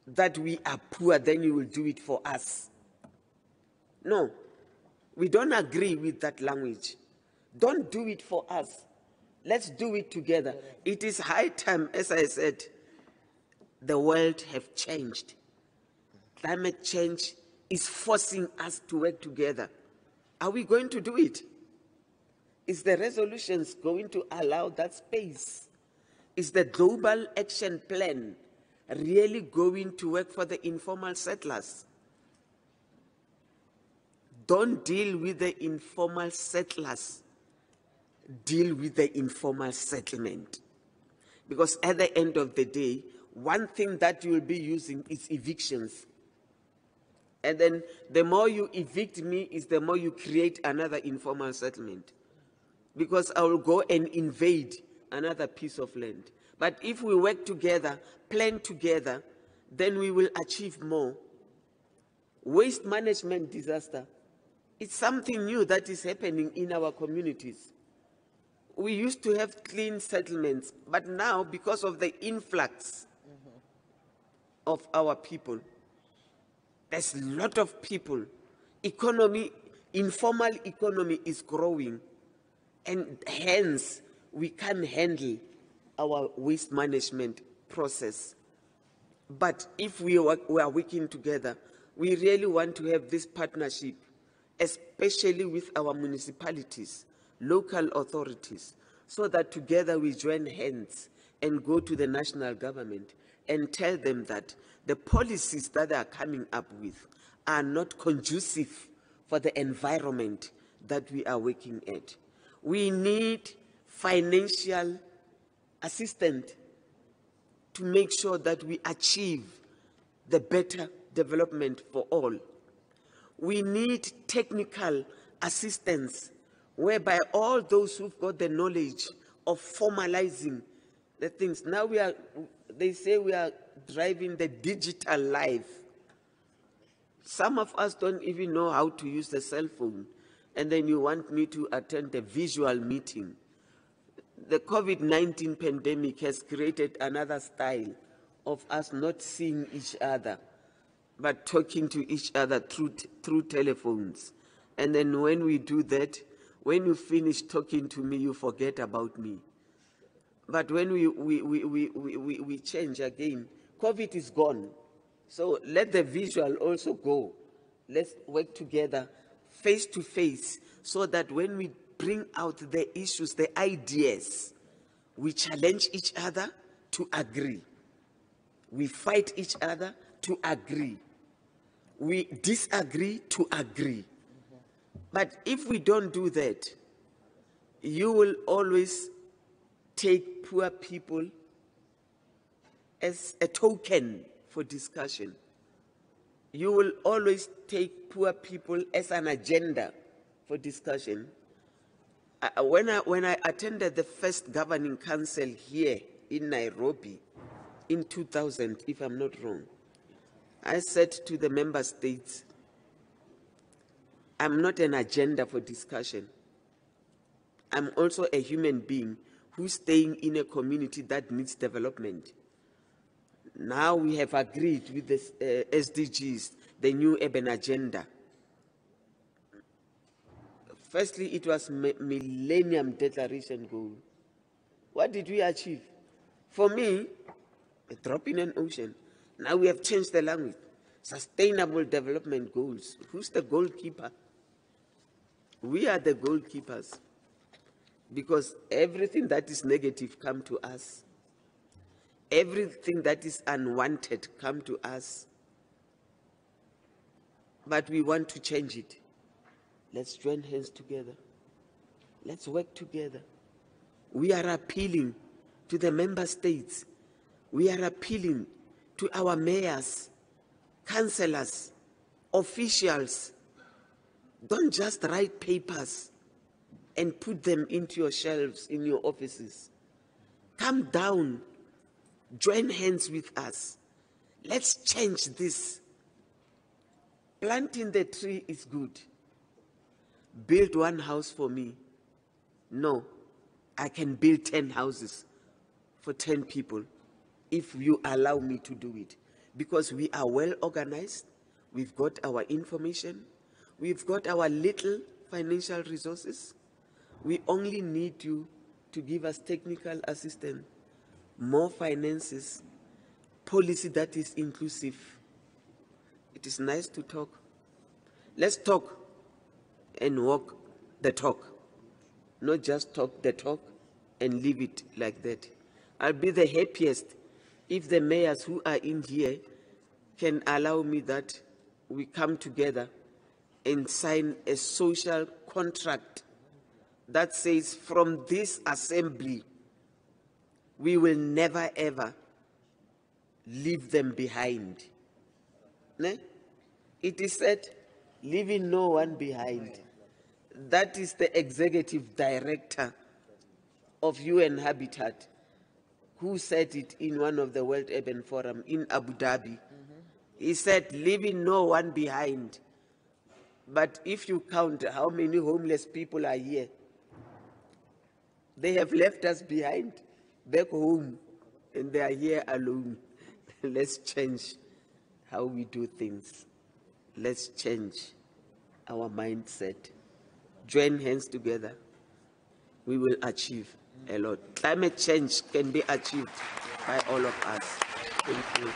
that we are poor, then you will do it for us. No, we don't agree with that language. Don't do it for us. Let's do it together. It is high time, as I said, the world have changed. Climate change is forcing us to work together. Are we going to do it? Is the resolutions going to allow that space? Is the global action plan really going to work for the informal settlers? Don't deal with the informal settlers. Deal with the informal settlement. Because at the end of the day, one thing that you will be using is evictions. And then the more you evict me is the more you create another informal settlement. Because I will go and invade another piece of land. But if we work together, plan together, then we will achieve more. Waste management disaster. It's something new that is happening in our communities. We used to have clean settlements, but now because of the influx of our people, there's a lot of people. Informal economy is growing, and hence we can't handle our waste management process. But if we are working together, we really want to have this partnership, especially with our municipalities, local authorities, so that together we join hands and go to the national government and tell them that the policies that they are coming up with are not conducive for the environment that we are working at. We need financial assistance to make sure that we achieve the better development for all. We need technical assistance whereby all those who've got the knowledge of formalizing the things. Now they say we are driving the digital life. Some of us don't even know how to use the cell phone, and then you want me to attend a visual meeting. The COVID-19 pandemic has created another style of us not seeing each other, but talking to each other through telephones. And then when we do that, when you finish talking to me, you forget about me. But when we change again, COVID is gone. So let the visual also go. Let's work together face to face so that when we bring out the issues, the ideas, we challenge each other to agree. We fight each other to agree. We disagree to agree. But if we don't do that, you will always take poor people as a token for discussion. You will always take poor people as an agenda for discussion. When I attended the first governing council here in Nairobi in 2000, if I'm not wrong, I said to the member states, I'm not an agenda for discussion. I'm also a human being who's staying in a community that needs development. Now we have agreed with the SDGs, the new urban agenda. Firstly, it was Millennium Declaration Goal. What did we achieve? For me, a drop in an ocean. Now we have changed the language. Sustainable Development Goals. Who's the goalkeeper? We are the goalkeepers. Because everything that is negative comes to us. Everything that is unwanted comes to us. But we want to change it. Let's join hands together. Let's work together. We are appealing to the member states. We are appealing to our mayors, councillors, officials. Don't just write papers and put them into your shelves in your offices. Come down. Join hands with us. Let's change this. Planting the tree is good. Build one house for me. No, I can build 10 houses for 10 people if you allow me to do it. Because we are well organized, we've got our information, we've got our little financial resources. We only need you to give us technical assistance, more finances, policy that is inclusive. It is nice to talk. Let's talk and walk the talk, not just talk the talk and leave it like that. I'll be the happiest if the mayors who are in here can allow me that we come together and sign a social contract that says from this assembly, we will never ever leave them behind. Ne? It is said, leaving no one behind. That is the executive director of UN Habitat who said it in one of the World Urban Forum in Abu Dhabi. He said, leaving no one behind. But if you count how many homeless people are here, they have left us behind back home and they are here alone. Let's change how we do things. Let's change our mindset. Join hands together. We will achieve a lot. Climate change can be achieved by all of us. Thank you.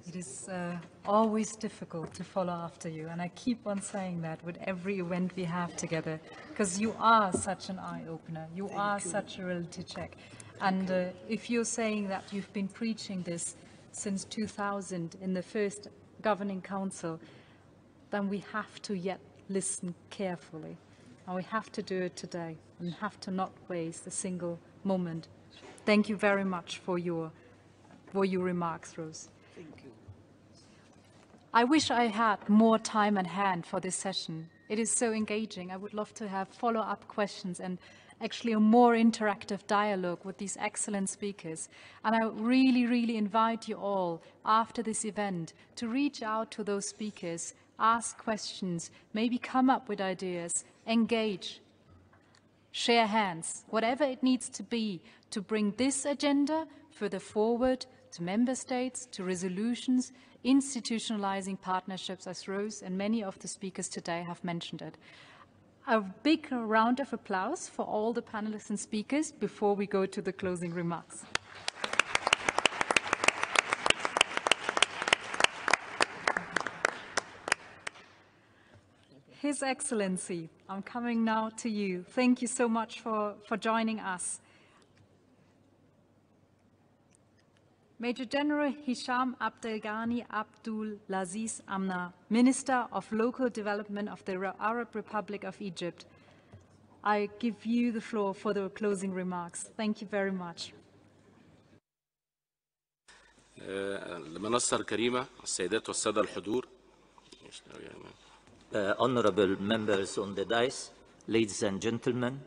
It is always difficult to follow after you, and I keep on saying that with every event we have together, because you are such an eye-opener. You are such a reality check. And if you're saying that you've been preaching this since 2000 in the first governing council, then we have to yet listen carefully. And we have to do it today and have to not waste a single moment. Thank you very much for your remarks, Rose. Thank you. I wish I had more time at hand for this session. It is so engaging. I would love to have follow-up questions and actually a more interactive dialogue with these excellent speakers. And I really, really invite you all after this event to reach out to those speakers, ask questions, maybe come up with ideas, engage, share hands, whatever it needs to be to bring this agenda further forward to member states, to resolutions, institutionalizing partnerships, as Rose and many of the speakers today have mentioned it. A big round of applause for all the panelists and speakers before we go to the closing remarks. His Excellency, I'm coming now to you. Thank you so much for joining us. Major General Hisham Abdelghani Abdul Laziz Amna, Minister of Local Development of the Arab Republic of Egypt. I give you the floor for the closing remarks. Thank you very much. المنصة الكريمة السيدات والسادة الحضور. Honorable members on the dais, ladies and gentlemen.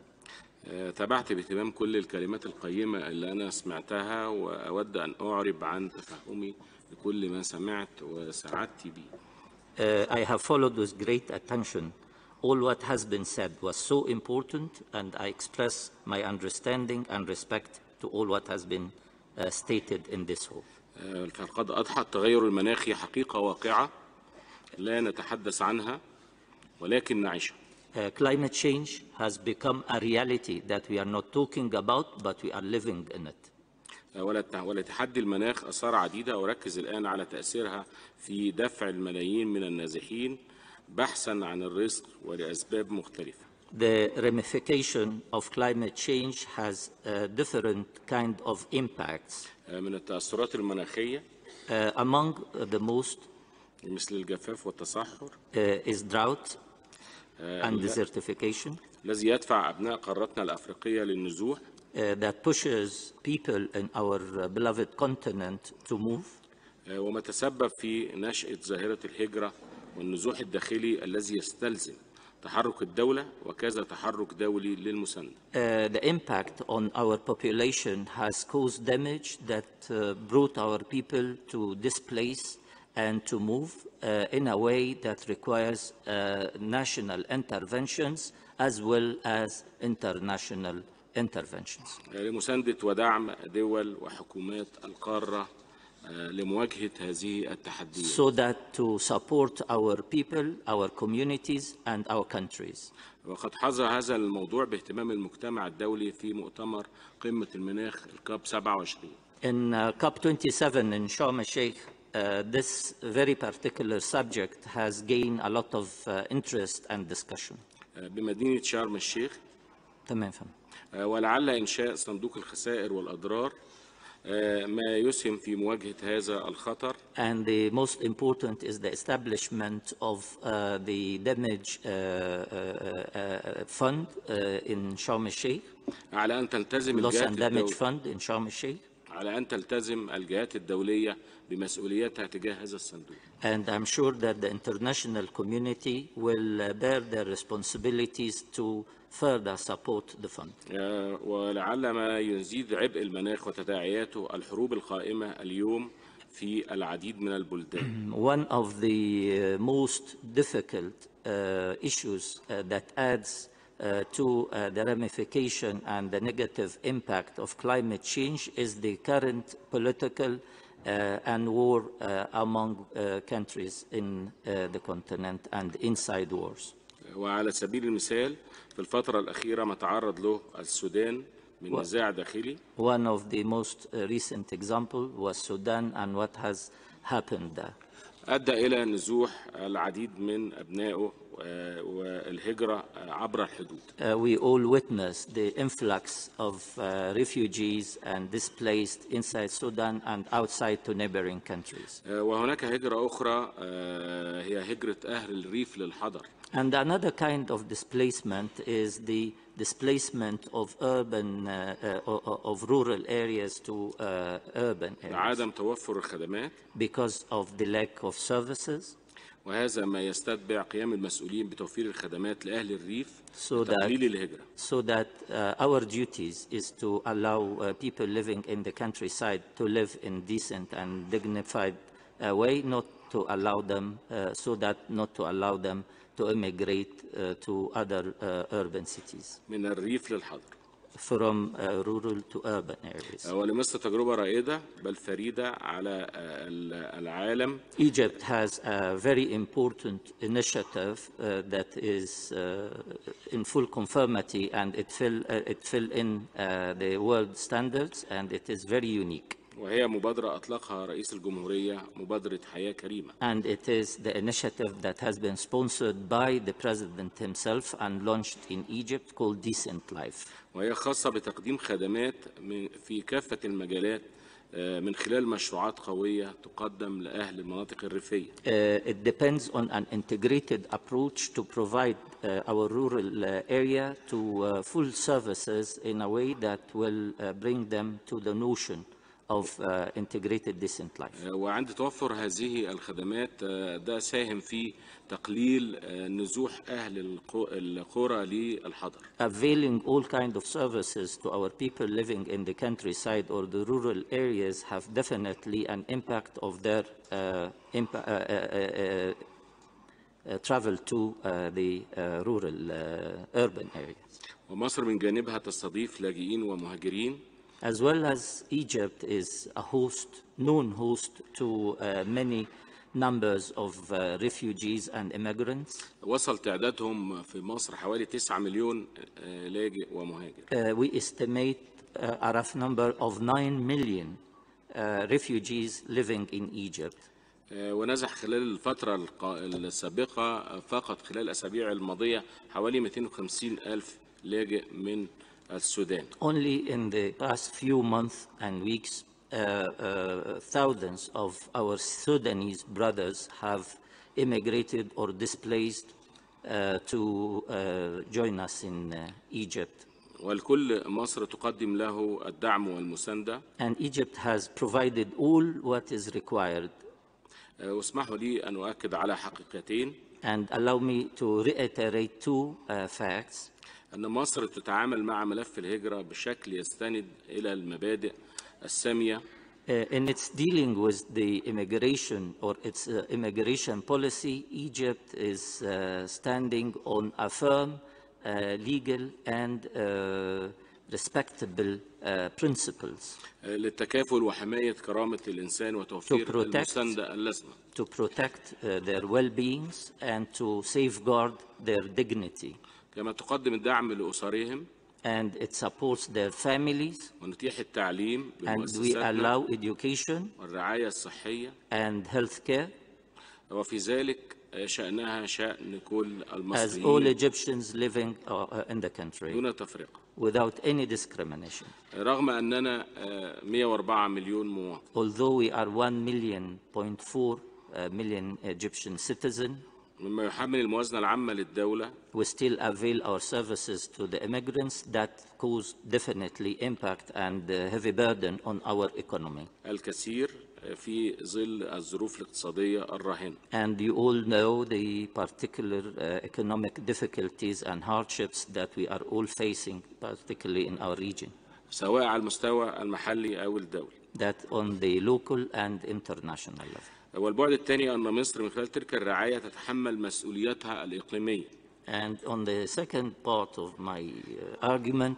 تابعت باهتمام كل الكلمات القيمة اللي أنا سمعتها وأود أن أعرب عن تفهمي لكل ما سمعت وسعادتي به. I have followed with great attention. All what has been said was so important, and I express my understanding and respect to all what has been stated in this hall. فقد أضحى التغير المناخي حقيقة واقعة لا نتحدث عنها ولكن نعيشها. Climate change has become a reality that we are not talking about, but we are living in it. ولتحدي المناخ آثار عديدة، وأركز الآن على تأثيرها في دفع الملايين من النازحين بحثاً عن الرزق ولأسباب مختلفة. The ramification of climate change has different kind of impacts. من التأثرات المناخية among the most مثل الجفاف والتصحر is drought and desertification الذي يدفع أبناء قارتنا الأفريقية للنزوح that pushes people in our beloved continent to move وما تسبب في نشأة ظاهرة الهجرة والنزوح الداخلي الذي يستلزم تحرك الدولة وكذا تحرك دولي للمساندة. The impact on our population has caused damage that brought our people to displace and to move in a way that requires national interventions as well as international interventions. لمساندة ودعم دول وحكومات القارة لمواجهة هذه التحديات. So that to support our people, our communities and our countries. وقد حظى هذا الموضوع باهتمام المجتمع الدولي في مؤتمر قمة المناخ الكاب 27. In COP 27 in Sharm el-Sheikh, this very particular subject has gained a lot of interest and discussion. بمدينة شرم الشيخ. تمام فهم. ولعل إنشاء صندوق الخسائر والأضرار ما يسهم في مواجهة هذا الخطر. And the most important is the establishment of the damage fund in Sharm el-Sheikh. على أن تلتزم Loss الجهات and damage fund in Sharm el-Sheikh. على أن تلتزم الجهات الدولية بمسؤوليتها تجاه هذا الصندوق. And I'm sure that the international community will bear their responsibilities to further support the fund. ولعل ما يزيد عبء المناخ وتداعياته الحروب القائمة اليوم في العديد من البلدان. One of the most difficult issues that adds to the ramification and the negative impact of climate change is the current political and war among countries in the continent and inside wars. وعلى سبيل المثال في الفترة الأخيرة ما تعرض له السودان من نزاع داخلي. One of the most recent example was Sudan and what has happened there. أدى إلى نزوح العديد من أبنائه والهجرة عبر الحدود. We all witnessed the influx of refugees and displaced inside Sudan and outside to neighboring countries. وهناك هجرة أخرى هي هجرة أهل الريف للحضر. And another kind of displacement is the displacement of urban, of rural areas to urban areas. عدم توفر الخدمات. Because of the lack of services. وهذا ما يستتبع قيام المسؤولين بتوفير الخدمات لأهل الريف وتقليل الهجرة. So that our duties is to allow people living in the countryside to live in decent and dignified way, not to allow them, not to allow them to immigrate to other urban cities. من الريف للحضر. From rural to urban areas. ولمصر تجربة رائدة بل فريدة على العالم. Egypt has a very important initiative that is in full conformity and it fill in the world standards and it is very unique. وهي مبادرة أطلقها رئيس الجمهورية مبادرة حياة كريمة. And it is the initiative that has been sponsored by the president himself and launched in Egypt called Decent Life. وهي خاصة بتقديم خدمات في كافة المجالات من خلال مشروعات قوية تقدم لأهل المناطق الريفية. It depends on an integrated approach to provide our rural area to full services in a way that will bring them to the notion of integrated decent life. وعند توفر هذه الخدمات ده ساهم في تقليل نزوح أهل القرى للحضر. Availing all kind of services to our people living in the countryside or the rural areas have definitely an impact of their travel to the rural urban areas. ومصر من جانبها تستضيف لاجئين ومهاجرين. As well as Egypt is a known host to many numbers of refugees and immigrants. وصل تعدادهم في مصر حوالي 9 مليون لاجئ ومهاجر. We estimate a rough number of 9 million refugees living in Egypt. ونزح خلال الفترة السابقة فقط خلال الأسابيع الماضية حوالي 250 ألف لاجئ من السودان. Only in the past few months and weeks, thousands of our Sudanese brothers have immigrated or displaced to join us in Egypt. والكل مصر تقدم له الدعم والمساندة. And Egypt has provided all what is required. واسمحوا لي أن أؤكد على حقيقتين. And allow me to reiterate two facts. أن مصر تتعامل مع ملف الهجرة بشكل يستند إلى المبادئ السامية. In its dealing with the immigration or its immigration policy, Egypt is standing on a firm, legal and respectable principles. للتكافل وحماية كرامة الإنسان وتوفير المساندة اللازمة. To protect their well-beings and to safeguard their dignity. كما تقدم الدعم لأسرهم. And it supports their families. ونتيح التعليم And we allow education. والرعاية الصحية. And health care. وفي ذلك شأنها شأن كل المصريين. As all Egyptians living in the country. دون تفرقة. Without any discrimination. رغم أننا 104 مليون مواطن. Although we are 1.4 million Egyptian citizens. مما يحمل الموازنة العامة للدولة. We still avail our services to the immigrants that cause definitely impact and heavy burden on our economy. الكثير في ظل الظروف الاقتصادية الراهنة. And you all know the particular economic difficulties and hardships that we are all facing, particularly in our region. سواء على المستوى المحلي أو الدولي. That on the local and international level. والبعد الثاني أن مصر من خلال تلك الرعاية تتحمل مسؤولياتها الإقليمية. And on the second part of my argument,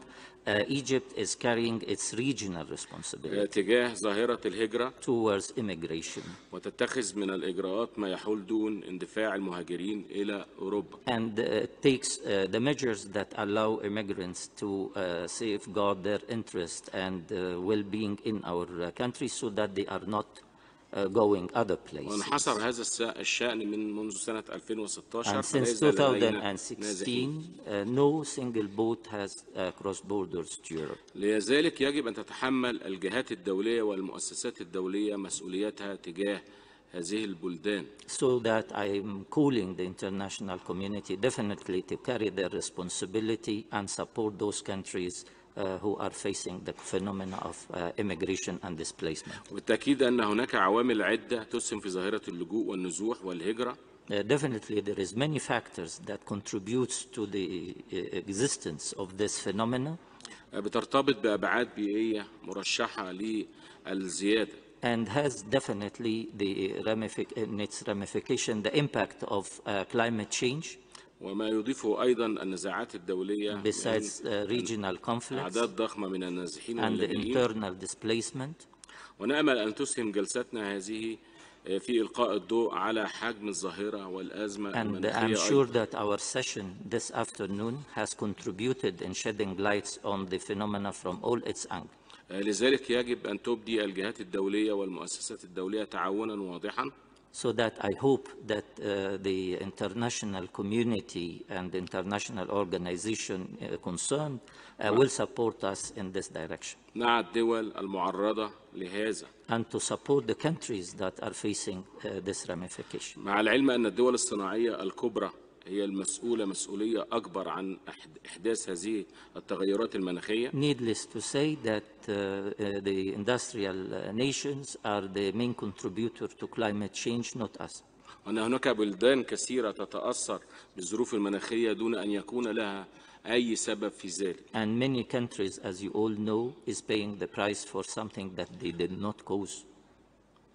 Egypt is carrying its regional responsibility تجاه ظاهرة الهجرة towards immigration. وتتخذ من الإجراءات ما يحول دون اندفاع المهاجرين إلى أوروبا. And it takes the measures that allow immigrants to safeguard their interest and well-being in our country so that they are not going other places. وانحصر هذا الشأن منذ سنة 2016. And since 2016, no single boat has crossed borders to Europe. لذلك يجب أن تتحمل الجهات الدولية والمؤسسات الدولية مسؤولياتها تجاه هذه البلدان. So that I am calling the international community definitely to carry their responsibility and support those countries who are facing the phenomena of immigration and displacement. وبالتأكيد أن هناك عوامل عدة تسهم في ظاهرة اللجوء والنزوح والهجرة. Definitely there is many factors that contributes to the existence of this phenomena. بترتبط بأبعاد بيئية مرشحة للزيادة. And has definitely in its ramification the impact of climate change. وما يضيفه أيضا النزاعات الدولية. Besides regional conflicts. أعداد ضخمة من النازحين and the internal displacement. ونأمل أن تسهم جلستنا هذه في إلقاء الضوء على حجم الظاهرة والأزمة المناخية. And I'm sure that our session this afternoon has contributed in shedding lights on the phenomena from all its angles. لذلك يجب أن تبدي الجهات الدولية والمؤسسات الدولية تعاونا واضحا. so that I hope that the international community and international organization concerned will support us in this direction. مع الدول المعرضة لهذا. And to support the countries that are facing this ramification. مع العلم أن الدول الصناعية الكبرى هي المسؤولة مسؤولية أكبر عن إحداث هذه التغيرات المناخية. Needless to say that the industrial nations are the main contributor to climate change, not us. وأن هناك بلدان كثيرة تتأثر بالظروف المناخية دون أن يكون لها أي سبب في ذلك. And many countries, as you all know, is paying the price for something that they did not cause.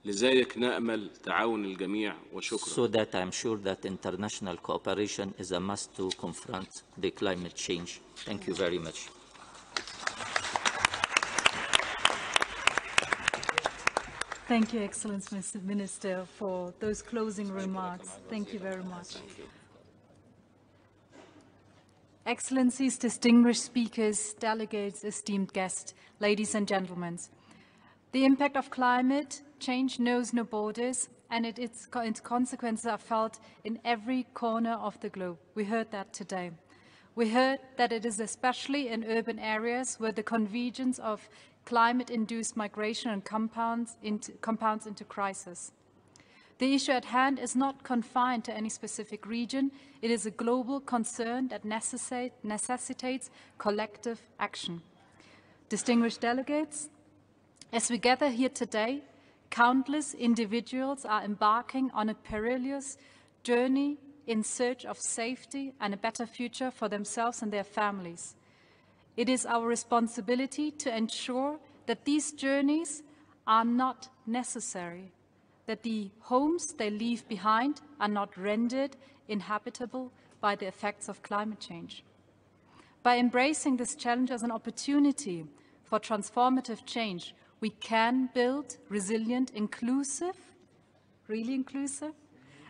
لذلك نأمل تعاون الجميع وشكرا. So that I'm sure that international cooperation is a must to confront the climate change. Thank you very much. Thank you, Excellency, Mr. Minister, for those closing remarks. Thank you very much. Excellencies, distinguished speakers, delegates, esteemed guests, ladies and gentlemen. The impact of climate change knows no borders, and its consequences are felt in every corner of the globe. We heard that today. We heard that it is especially in urban areas where the convergence of climate-induced migration and compounds into crisis. The issue at hand is not confined to any specific region. It is a global concern that necessitates collective action. Distinguished delegates, as we gather here today, countless individuals are embarking on a perilous journey in search of safety and a better future for themselves and their families. It is our responsibility to ensure that these journeys are not necessary, that the homes they leave behind are not rendered inhabitable by the effects of climate change. By embracing this challenge as an opportunity for transformative change, we can build resilient, inclusive, really inclusive,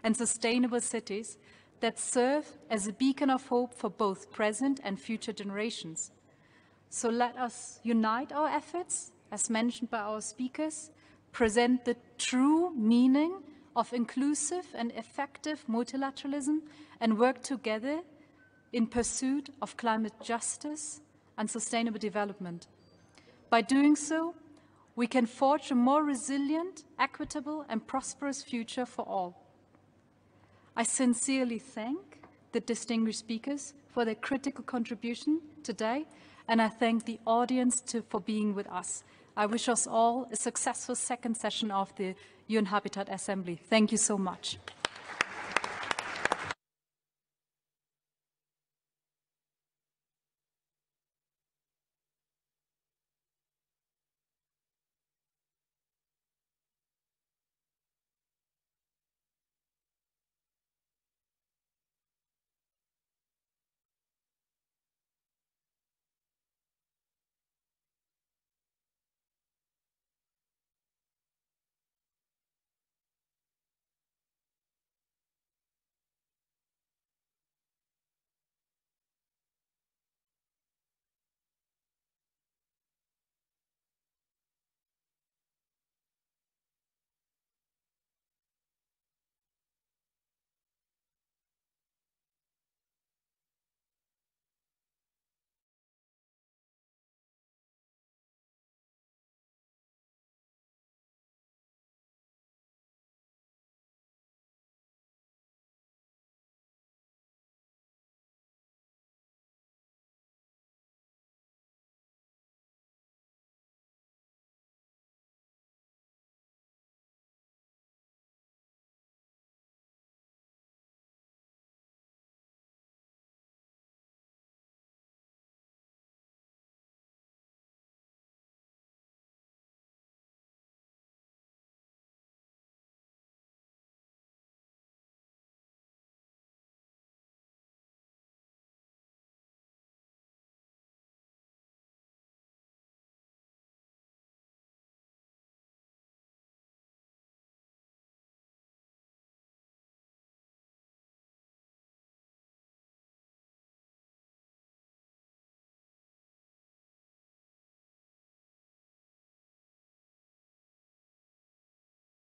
and sustainable cities that serve as a beacon of hope for both present and future generations. So let us unite our efforts, as mentioned by our speakers, present the true meaning of inclusive and effective multilateralism, and work together in pursuit of climate justice and sustainable development. By doing so, we can forge a more resilient, equitable, and prosperous future for all. I sincerely thank the distinguished speakers for their critical contribution today, and I thank the audience for being with us. I wish us all a successful second session of the UN Habitat Assembly. Thank you so much.